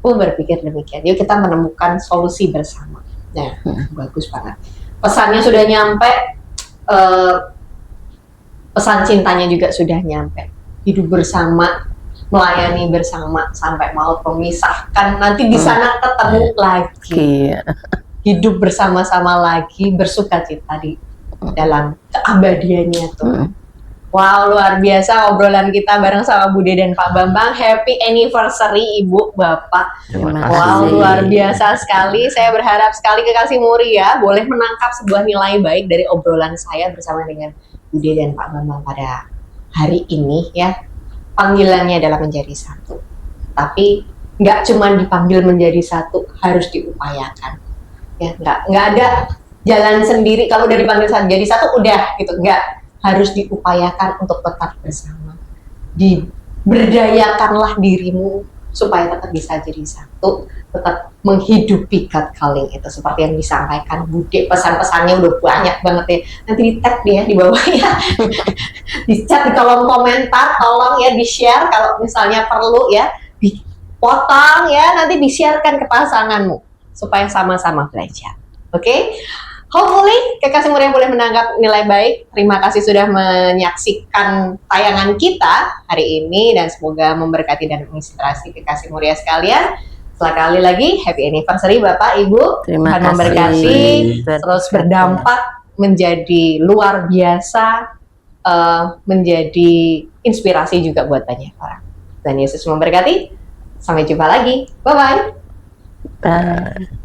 Yuk kita menemukan solusi bersama. Nah, bagus banget. Pesannya sudah nyampe, pesan cintanya juga sudah nyampe. Hidup bersama, melayani bersama sampai maut memisahkan. Nanti di sana ketemu lagi. Hidup bersama-sama lagi, bersuka cita di dalam keabadiannya tuh. Wow, luar biasa obrolan kita bareng sama Bude dan Pak Bambang. Happy anniversary Ibu, Bapak. Wow, luar biasa sekali. Saya berharap sekali Kekasih Muri ya boleh menangkap sebuah nilai baik dari obrolan saya bersama dengan Bude dan Pak Bambang pada hari ini ya. Panggilannya adalah menjadi satu. Tapi nggak cuma dipanggil menjadi satu, harus diupayakan. Ya, nggak ada jalan sendiri. Kalau udah dipanggil jadi satu udah gitu, nggak, harus diupayakan untuk tetap bersama. Berdayakanlah dirimu supaya tetap bisa jadi satu, tetap menghidupi God calling itu seperti yang disampaikan Bude. Pesan-pesannya udah banyak banget ya. Nanti di tag deh ya di bawah ya. Di chat di kolom komentar, tolong ya di-share kalau misalnya perlu ya, dipotong ya, nanti di-sharekan ke pasanganmu supaya sama-sama belajar. Oke? Hopefully Kekasih Muri yang boleh menangkap nilai baik. Terima kasih sudah menyaksikan tayangan kita hari ini dan semoga memberkati dan menginspirasi Kekasih Mulia sekalian. Sekali lagi happy anniversary Bapak Ibu. Terima kasih. Memberkati Terus berdampak menjadi luar biasa, menjadi inspirasi juga buat banyak orang. Dan Yesus memberkati. Sampai jumpa lagi. Bye-bye. Bye.